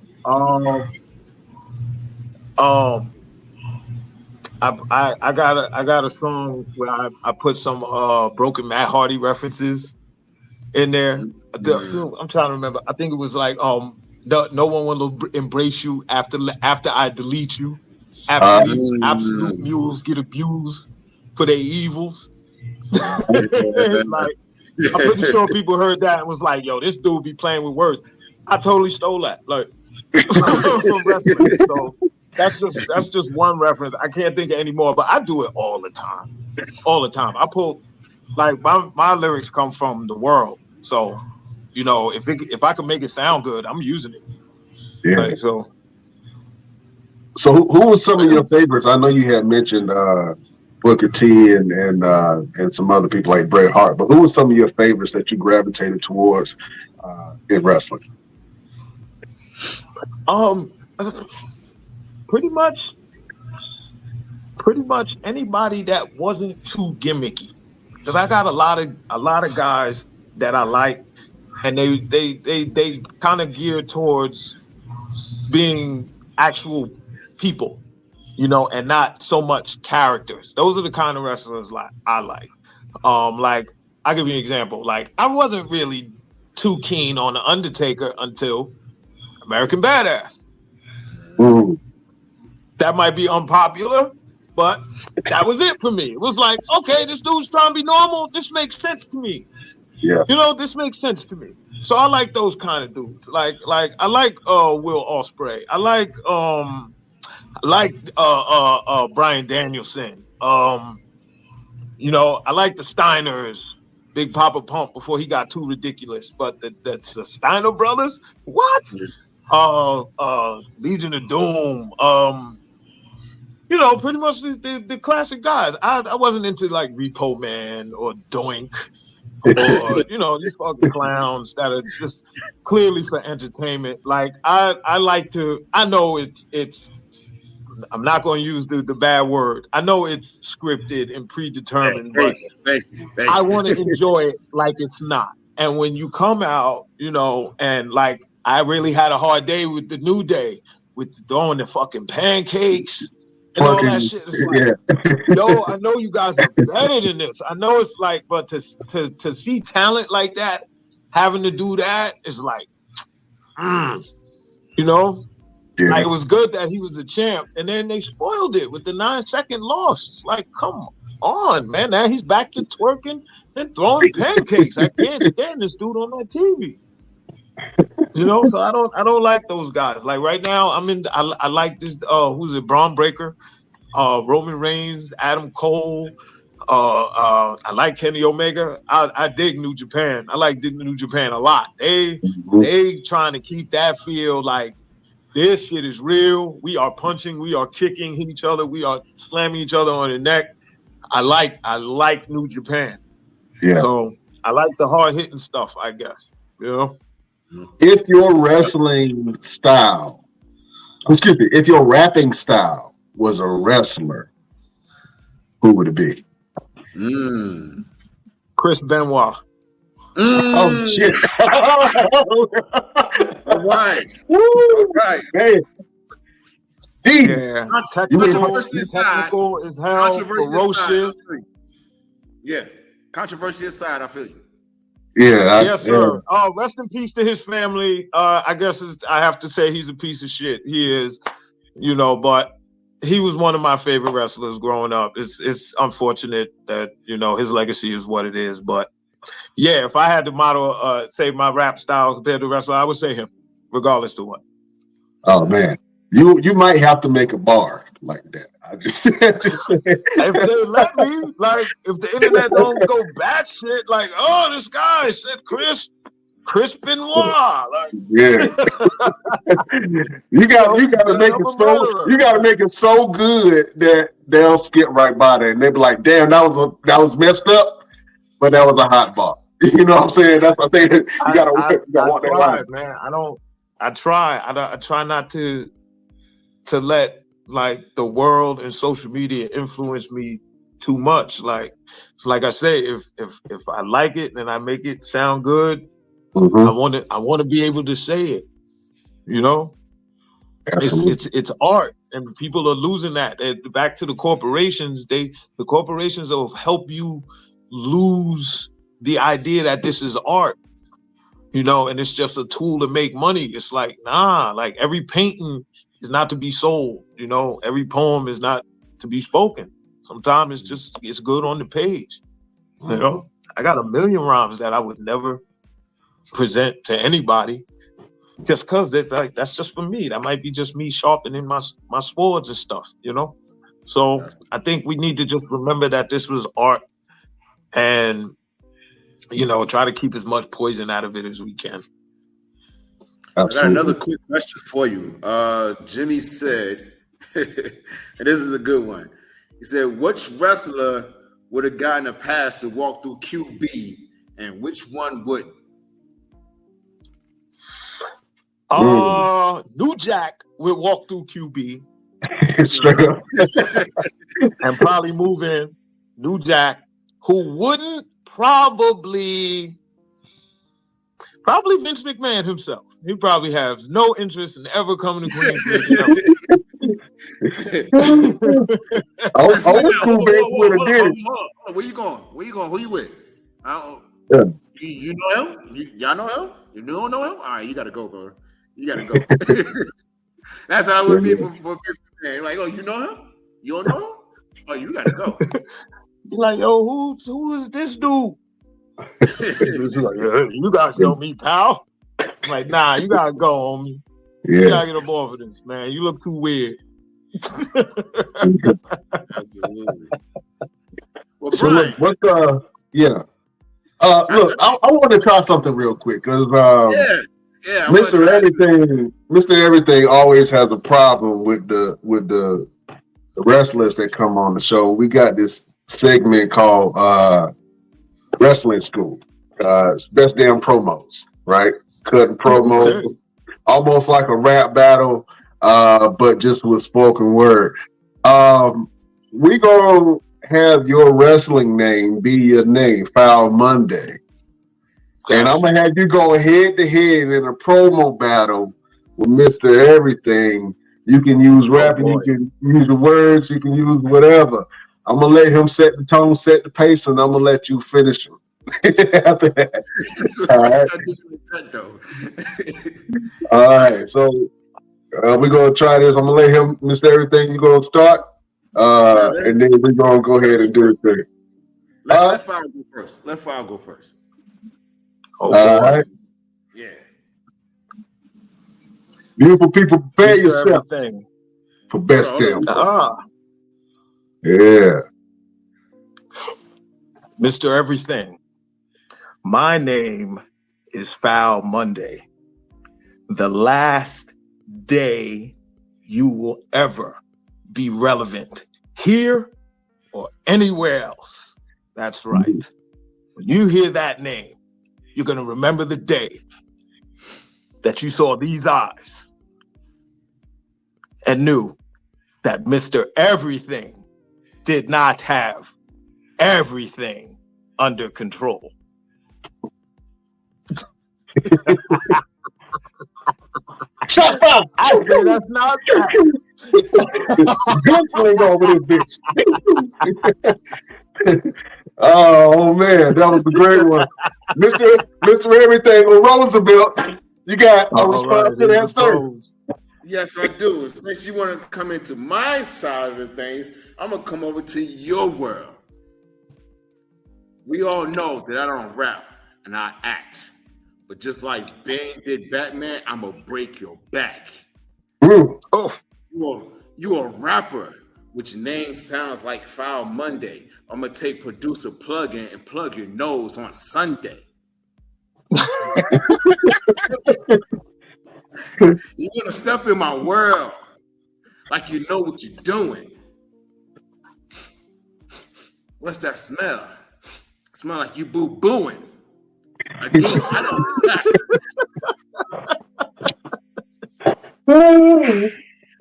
I got a song where I put some Broken Matt Hardy references in there. I'm trying to remember. I think it was like no one will embrace you after I delete you. Absolute mules get abused for their evils. Like, I'm pretty sure people heard that and was like, "Yo, this dude be playing with words." I totally stole that, like from wrestling. So that's just one reference. I can't think of any more, but I do it all the time. All the time. I pull, like, my lyrics come from the world. So, you know, if I can make it sound good, I'm using it. Yeah. Like, so who was some of your favorites? I know you had mentioned Booker T and some other people like Bret Hart, but who were some of your favorites that you gravitated towards in wrestling? Pretty much anybody that wasn't too gimmicky, because I got a lot of guys that I like, and they kind of geared towards being actual people, you know, and not so much characters. Those are the kind of wrestlers I like. Like, I'll give you an example. Like, I wasn't really too keen on The Undertaker until American Badass. Mm. That might be unpopular, but that was it for me. It was like, okay, this dude's trying to be normal. This makes sense to me. Yeah. You know, this makes sense to me. So I like those kind of dudes. Like I like Will Ospreay. I like Bryan Danielson. You know, I like the Steiners, Big Papa Pump before he got too ridiculous. But the Steiner brothers, what? Legion of Doom. You know, pretty much the classic guys. I wasn't into like Repo Man or Doink or you know, these fucking clowns that are just clearly for entertainment. Like I like to. I know it's. I'm not going to use the bad word. I know it's scripted and predetermined, Thank you. I want to enjoy it like it's not. And when you come out, you know, and like I really had a hard day with the New Day, with throwing the fucking pancakes and all that shit. It's like, yo, I know you guys are better than this. I know it's like, but to see talent like that, having to do that is like, you know. Yeah. Like, it was good that he was a champ, and then they spoiled it with the 9-second loss. It's like, come on, man. Now he's back to twerking and throwing pancakes. I can't stand this dude on my TV. You know, so I don't like those guys. Like right now, I like this. Who's it? Braun Breaker, Roman Reigns, Adam Cole. I like Kenny Omega. I dig New Japan. I like New Japan a lot. They trying to keep that feel like. This shit is real. We are punching, we are kicking each other, we are slamming each other on the neck. I like New Japan. Yeah. So I like the hard hitting stuff, I guess. You know? If your wrestling style, if your rapping style was a wrestler, who would it be? Chris Benoit. Oh shit! All right. Woo! All right. Hey. Yeah. Technical as hell. Ferocious. Yeah. Controversy aside, I feel you. Yeah. Yes, sir. Rest in peace to his family. I guess I have to say he's a piece of shit. He is, you know, but he was one of my favorite wrestlers growing up. It's unfortunate that, you know, his legacy is what it is, but yeah, if I had to model, say my rap style compared to wrestler, I would say him, regardless to what. Oh man, you might have to make a bar like that. I just saying. If they let me, like, if the internet don't go batshit, like, oh, this guy said Chris, Chris Benoit. Like, Yeah. you gotta make it so good that they'll skip right by that and they'll be like, damn, that was messed up, but that was a hot bar. You know what I'm saying? That's the thing. You gotta want that line. Man. I try not to let like the world and social media influence me too much. Like it's like I say, if I like it and I make it sound good, Mm-hmm. I want to be able to say it. You know, it's art, and people are losing that. Back to the corporations, the corporations will help you lose the idea that this is art. You know, and it's just a tool to make money. It's like, nah, like every painting is not to be sold. You know, every poem is not to be spoken. Sometimes it's good on the page. You know, I got a million rhymes that I would never present to anybody just because that's just for me. That might be just me sharpening my swords and stuff, you know? So I think we need to just remember that this was art and, you know, try to keep as much poison out of it as we can. Absolutely. I got another quick question for you. Jimmy said, and this is a good one. He said, which wrestler would have gotten a pass to walk through QB and which one wouldn't? New Jack would walk through QB Straight up. and probably move in. New Jack, who wouldn't probably Vince McMahon himself. He probably has no interest in ever coming to Queensbridge. Old school Vince would have did it. Where you going? Who you with? Yeah. You know him? Y'all know him? You don't know him? All right, you got to go, brother. You got to go. That's how it would be for Vince McMahon. Like, oh, you know him? You don't know him? Oh, you got to go. You're like, yo, who is this dude? He's like, you gotta show me, pal. I'm like, nah, you gotta go, homie. Yeah. You gotta get up off of this, man. You look too weird. Absolutely. Well, So Brian, look, look, I want to try something real quick because yeah, Mr. Everything always has a problem with the wrestlers that come on the show. We got this segment called Wrestling School. It's best damn promos, right? Cutting promos, almost like a rap battle, but just with spoken word. We gonna have your wrestling name be your name, Foul Monday. And I'm gonna have you go head to head in a promo battle with Mr. Everything. You can use rapping, you can use the words, you can use whatever. I'm gonna let him set the tone, set the pace, and I'm gonna let you finish him. After that. All right. So we're gonna try this. I'm gonna let him, Mr. Everything, you're gonna start. And then we're gonna go ahead and do it thing. Let Foul go first. All right. Yeah. Beautiful people, prepare yourself for best damn. Yeah. Mr. Everything, my name is Foul Monday. The last day you will ever be relevant here or anywhere else. That's right. When you hear that name, you're going to remember the day that you saw these eyes and knew that Mr. Everything did not have everything under control. Shut up! I say that's not that. Gunsling over this bitch. Oh man, that was a great one. Mr. Everything with Roosevelt. You got a response to that, sir? Yes, I do. Since you want to come into my side of the things, I'm going to come over to your world. We all know that I don't rap and I act. But just like Bane did Batman, I'm going to break your back. Oh. You a rapper, which name sounds like Foul Monday. I'm going to take producer Plug-in and plug your nose on Sunday. You want to step in my world like you know what you're doing. What's that smell? Smell like you boo-booing. Again, I don't. All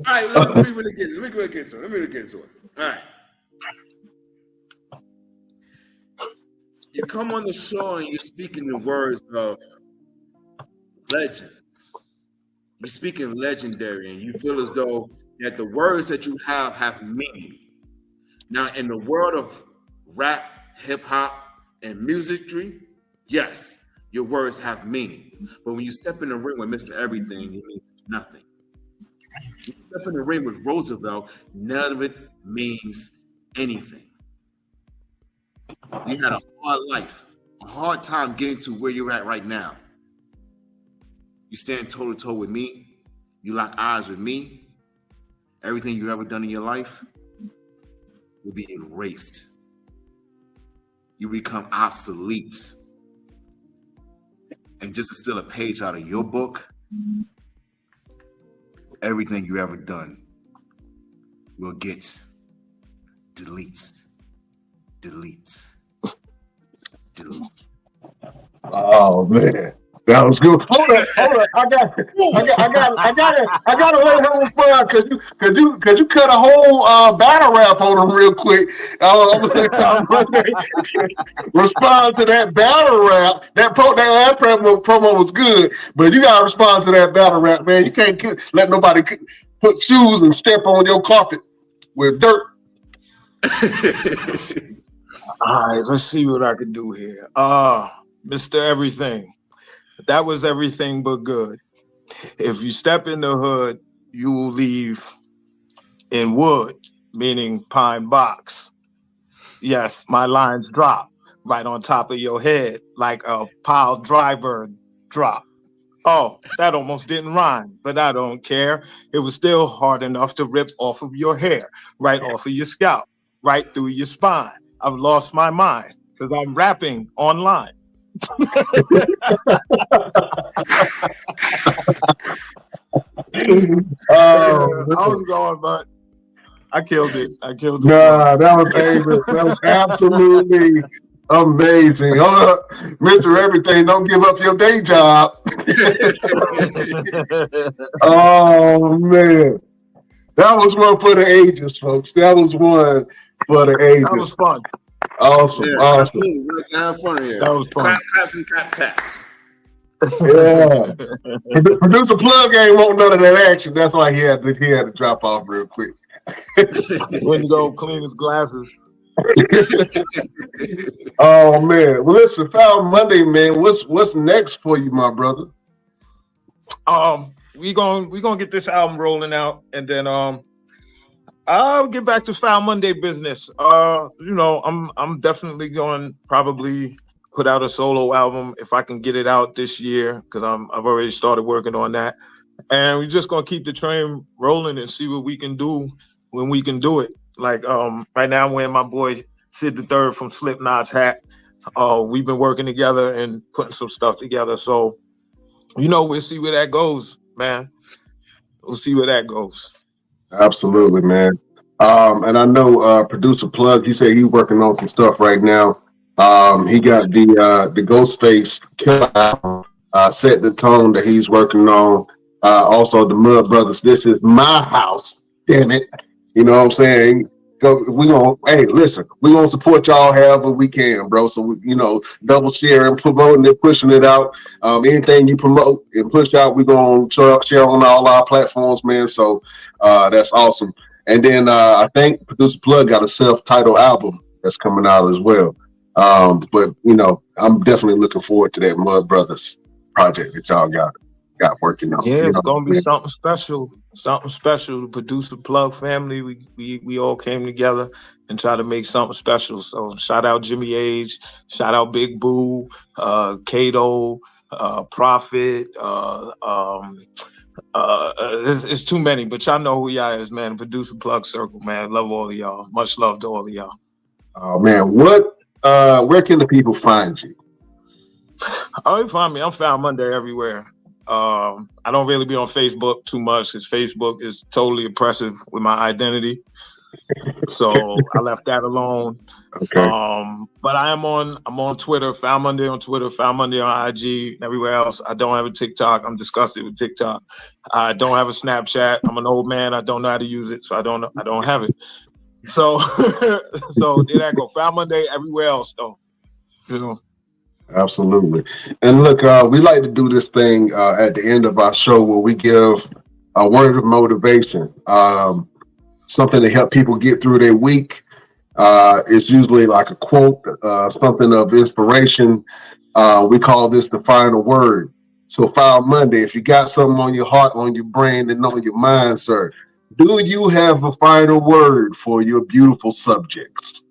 right, let me really get into it. All right. You come on the show and you're speaking the words of legends. You're speaking legendary, and you feel as though that the words that you have meaning. Now, in the world of rap, hip hop, and musicry, yes, your words have meaning. But when you step in the ring with Mr. Everything, it means nothing. You step in the ring with Roosevelt, none of it means anything. You had a hard life, a hard time getting to where you're at right now. You stand toe to toe with me. You lock eyes with me. Everything you ever done in your life will be erased. You become obsolete. And just to steal a page out of your book, everything you ever done will get delete. Oh man, that was good. Hold up. I gotta let him respond because you cut a whole battle rap on him real quick. Respond to that battle rap. That promo was good, but you gotta respond to that battle rap, man. You can't let nobody put shoes and step on your carpet with dirt. All right, let's see what I can do here. Mr. Everything. That was everything but good. If you step in the hood, you will leave in wood, meaning pine box. Yes, my lines drop right on top of your head like a pile driver drop. Oh, that almost didn't rhyme, but I don't care. It was still hard enough to rip off of your hair, right off of your scalp, right through your spine. I've lost my mind because I'm rapping online. I was going, but I killed it. Nah, that was amazing. That was absolutely amazing. Hold up, Mr. Everything, don't give up your day job. Oh man, that was one for the ages, folks. That was one for the ages. That was fun. Awesome, Yeah, awesome. We're gonna have fun here. That was fun. Claps and tap taps. Yeah. Producer Plug ain't want none of that action. That's why he had to drop off real quick. Went to go clean his glasses. Oh man. Well, listen, Foul Monday, man. What's next for you, my brother? We gonna get this album rolling out, and then I'll get back to Foul Monday business. I'm definitely going to probably put out a solo album if I can get it out this year, because I've already started working on that. And we're just gonna keep the train rolling and see what we can do when we can do it. Like right now I'm wearing my boy Sid the Third from Slipknot's hat. We've been working together and putting some stuff together. So, we'll see where that goes, man. We'll see where that goes. Absolutely, man. And I know Producer Plug, he said he's working on some stuff right now. He got the Ghostface Killer album, Set the Tone, that he's working on. Also the Mud Brothers, This Is My House, damn it. You know what I'm saying? We're gonna support y'all however we can, bro. So double sharing, promoting it, pushing it out. Anything you promote and push out, we're gonna share on all our platforms, man. So that's awesome. And then I think Producer Plug got a self-titled album that's coming out as well. But I'm definitely looking forward to that Mud Brothers project that y'all got working on. Yeah, it's gonna be something special. The Producer Plug family, we all came together and tried to make something special. So shout out Jimmy Age, shout out Big Boo, Kato, Prophet. It's too many, but y'all know who y'all is, man. Producer Plug Circle, man. Love all of y'all. Much love to all of y'all. Oh man, where can the people find you? Oh, you find me. I'm Foul Monday everywhere. I don't really be on Facebook too much because Facebook is totally oppressive with my identity. So I left that alone. Okay. But I'm on Twitter, Foul Monday on Twitter, Foul Monday on IG, and everywhere else. I don't have a TikTok. I'm disgusted with TikTok. I don't have a Snapchat. I'm an old man. I don't know how to use it, so I don't have it. So so there I go. Foul Monday everywhere else though. You know. Absolutely. And look, we like to do this thing at the end of our show where we give a word of motivation, something to help people get through their week. It's usually like a quote, something of inspiration. We call this the final word. So Foul Monday, if you got something on your heart, on your brain, and on your mind, sir, do you have a final word for your beautiful subjects?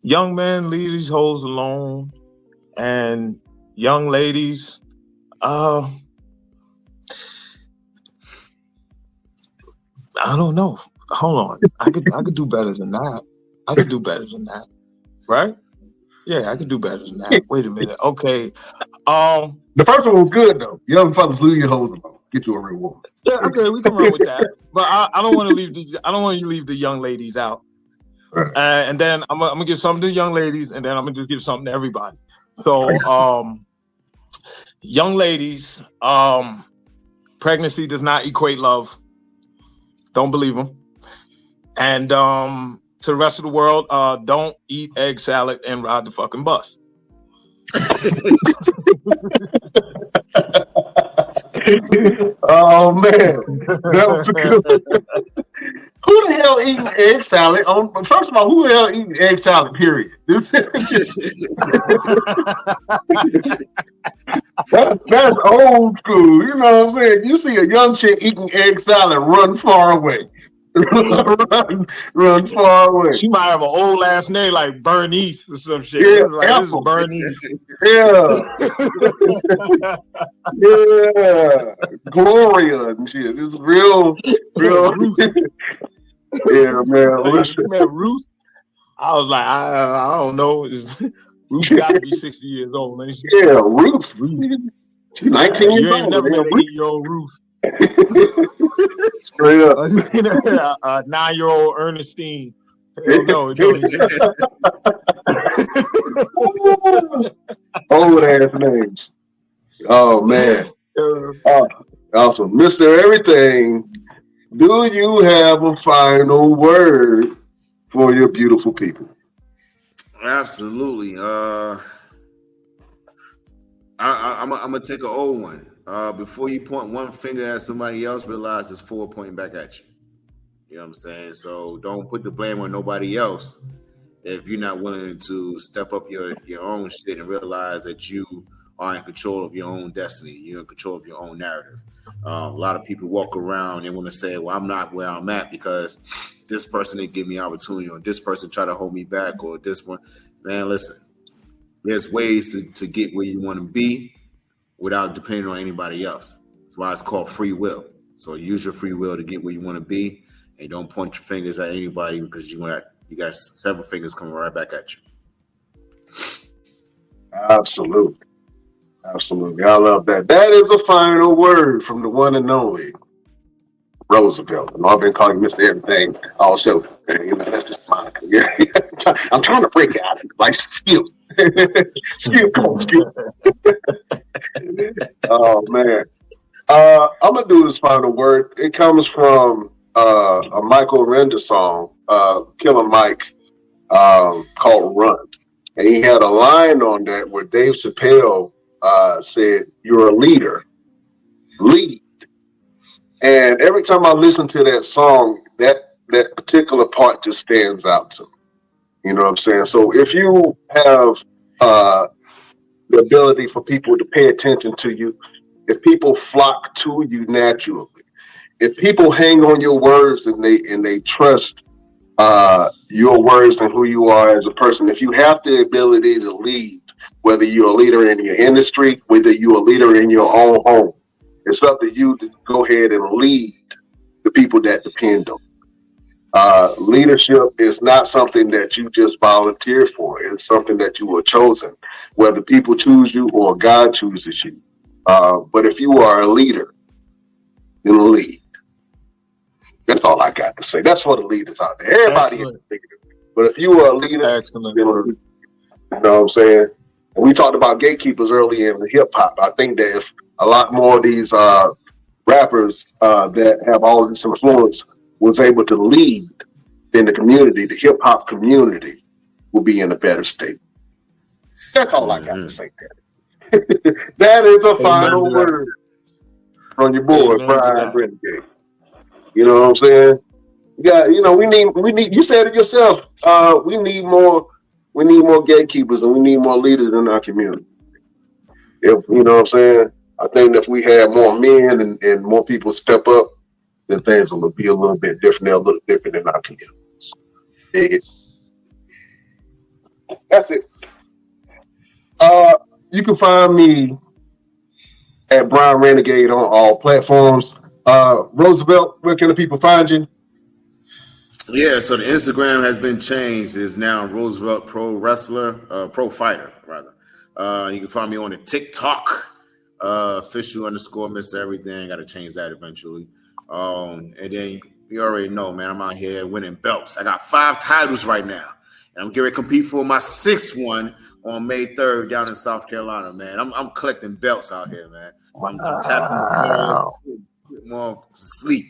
Young men, leave these hoes alone, and young ladies, I don't know. Hold on, I could do better than that. I could do better than that, right? Yeah, I could do better than that. Wait a minute. Okay. The first one was good though. Young fellas, leave your hoes alone. Get you a real woman. Yeah, okay, we can run with that. But I don't want to leave the young ladies out. Right. And then I'm gonna give something to the young ladies, and then I'm gonna just give something to everybody. So, young ladies, pregnancy does not equate love. Don't believe them. And to the rest of the world, don't eat egg salad and ride the fucking bus. Oh man, that was a good one. Who the hell eating egg salad? First of all, who the hell eating egg salad? Period. That's old school. You know what I'm saying? You see a young chick eating egg salad, run far away. run far away. She might have an old last name like Bernice or some shit. Yeah, This is Bernice. Yeah. Yeah. Gloria and shit. It's real. Yeah, man. Listen. You met Ruth? I was like, I don't know. Ruth got to be 60 years old, ain't she? Yeah, Ruth. She's 19 years old. You ain't never met an 8-year-old Ruth. Straight up. A 9-year-old Ernestine. Hell no. Old ass names. Oh man. Awesome. Mr. Everything, do you have a final word for your beautiful people? Absolutely. I'm gonna take an old one. Before you point one finger at somebody else, realize there's 4 pointing back at you. You know what I'm saying? So don't put the blame on nobody else if you're not willing to step up your own shit and realize that you are in control of your own destiny. You're in control of your own narrative. A lot of people walk around and want to say, well, I'm not where I'm at because this person didn't give me opportunity, or this person tried to hold me back, or this one. Man, listen, there's ways to get where you want to be without depending on anybody else. That's why it's called free will. So use your free will to get where you want to be, and don't point your fingers at anybody because you got several fingers coming right back at you. Absolutely. Absolutely. I love that. That is a final word from the one and only Roosevelt. And I've been calling Mr. Everything also. And, you know, that's just Monica. Yeah. I'm trying to break out. Like Skip. Skip, come on, Skip. Oh man. I'm gonna do this final word. It comes from a Michael Render song, Killer Mike, called Run. And he had a line on that where Dave Chappelle said, "You're a leader. Lead." And every time I listen to that song, that particular part just stands out to me. You know what I'm saying? So if you have the ability for people to pay attention to you, if people flock to you naturally, if people hang on your words and they trust your words and who you are as a person, if you have the ability to lead, whether you're a leader in your industry, whether you're a leader in your own home, it's up to you to go ahead and lead the people that depend on Leadership is not something that you just volunteer for. It's something that you were chosen, whether people choose you or God chooses you. But if you are a leader, then lead. That's all I got to say. That's for the leaders out there. Everybody is a leader. But if you are a leader, Excellent. then lead. You know what I'm saying? And we talked about gatekeepers earlier in the hip hop. I think that if a lot more of these rappers that have all this influence was able to lead, then the community, the hip hop community, will be in a better state. That's all I got to say. That is a final word from your boy, Brian Renegade. You know what I'm saying? Yeah, you know, we need. You said it yourself. We need more gatekeepers and we need more leaders in our community. If you know what I'm saying, I think if we had more men and more people step up, then things will be a little bit different. They're a little different in our communities. Dig it? That's it. You can find me at Brian Renegade on all platforms. Roosevelt, where can the people find you? Yeah, so the Instagram has been changed. It's now Roosevelt Pro Wrestler, Pro Fighter, rather. You can find me on the TikTok, official _ Mr. Everything. Got to change that eventually. And then you already know, man, I'm out here winning belts. I got 5 titles right now. And I'm getting ready to compete for my 6th one on May 3rd down in South Carolina, man. I'm collecting belts out here, man. I'm tapping more sleep.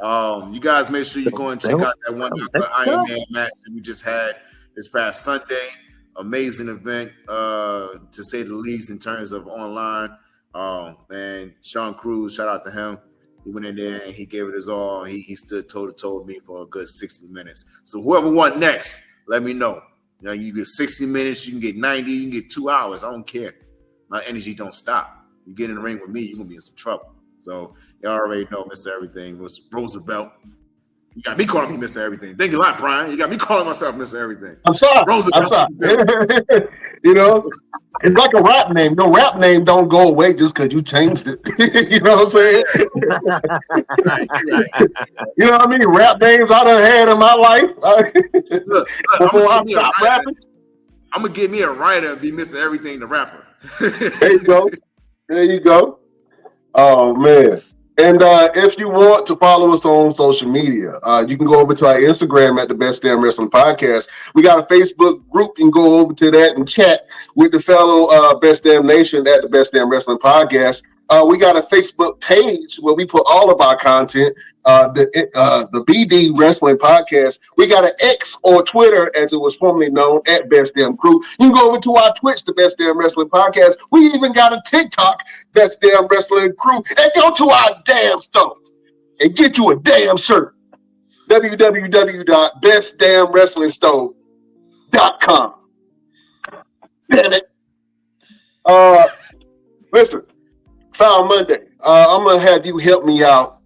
You guys make sure you go and check out that one Iron Man match that we just had this past Sunday. Amazing event, to say the least, in terms of online. Man, Sean Cruz, shout out to him. He went in there and he gave it his all. He stood toe to toe with me for a good 60 minutes. So whoever won next, let me know. You know, you get 60 minutes, you can get 90, you can get 2 hours. I don't care. My energy don't stop. You get in the ring with me, you're gonna be in some trouble. So y'all already know Mr. Everything was Roosevelt. You got me calling me Mr. Everything. Thank you a lot, Brian. You got me calling myself Mr. Everything. I'm sorry. Roosevelt. I'm sorry. You know, it's like a rap name. No rap name don't go away just because you changed it. You know what I'm saying? Right. You know what I mean? Rap names I done had in my life. Look, Before I stopped rapping. I'm gonna get me a writer and be Mr. Everything, the rapper. There you go. There you go. Oh man. And if you want to follow us on social media, you can go over to our Instagram at the Best Damn Wrestling Podcast. We got a Facebook group. You can go over to that and chat with the fellow Best Damn Nation at the Best Damn Wrestling Podcast. We got a Facebook page where we put all of our content, the BD Wrestling Podcast. We got an X or Twitter, as it was formerly known, at Best Damn Crew. You can go over to our Twitch, the Best Damn Wrestling Podcast. We even got a TikTok, Best Damn Wrestling Crew. And go to our damn store and get you a damn shirt. www.bestdamnwrestlingstore.com. Damn it. Listen. Foul Monday. I'm going to have you help me out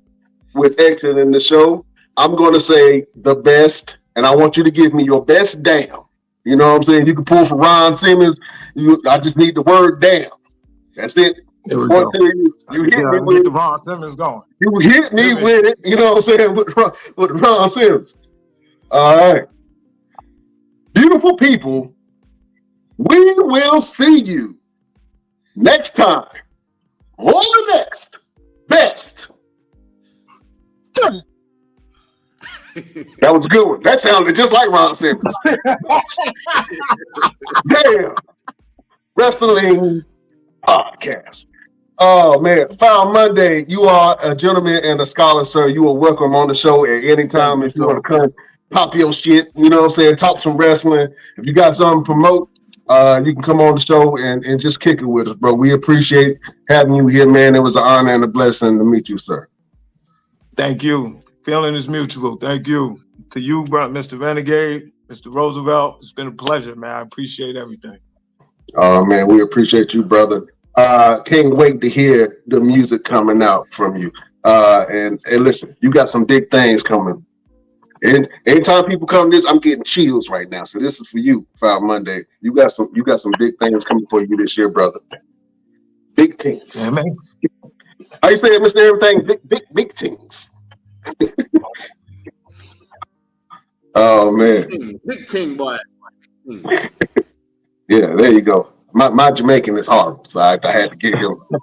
with exiting the show. I'm going to say the best, and I want you to give me your best damn. You know what I'm saying? You can pull for Ron Simmons. I just need the word damn. That's it. There we go. You hit me with the Ron Simmons going. You hit me with it. You know what I'm saying? With Ron Simmons. All right. Beautiful people, we will see you next time. On the next best. That was a good one. That sounded just like Ron Simmons. Damn. Wrestling Podcast. Oh, man. Foul Monday. You are a gentleman and a scholar, sir. You are welcome on the show at any time if you want to come pop your shit. You know what I'm saying? Talk some wrestling. If you got something to promote, you can come on the show and just kick it with us, bro. We appreciate having you here, man. It was an honor and a blessing to meet you, sir. Thank you. Feeling is mutual. Thank you. To you, bro, Mr. Renegade, Mr. Roosevelt. It's been a pleasure, man. I appreciate everything. Oh, man, we appreciate you, brother. Can't wait to hear the music coming out from you. And listen, you got some big things coming. And anytime people come this, I'm getting chills right now. So this is for you, Foul Monday. You got some big things coming for you this year, brother. Big things. Yeah, man. How you say it, Mr. Everything? Big things. Oh man. Big team, boy. Yeah, there you go. My Jamaican is horrible, so I had to get him. I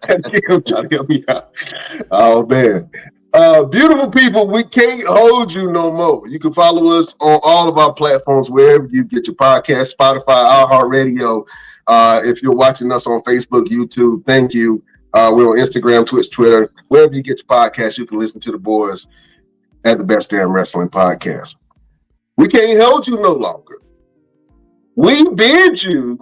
had to get him trying to help me out. Oh man. Beautiful people, we can't hold you no more. You can follow us on all of our platforms, wherever you get your podcast, Spotify, iHeartRadio. If you're watching us on Facebook, YouTube, thank you. We're on Instagram, Twitch, Twitter. Wherever you get your podcast, you can listen to the boys at the Best Damn Wrestling Podcast. We can't hold you no longer. We bid you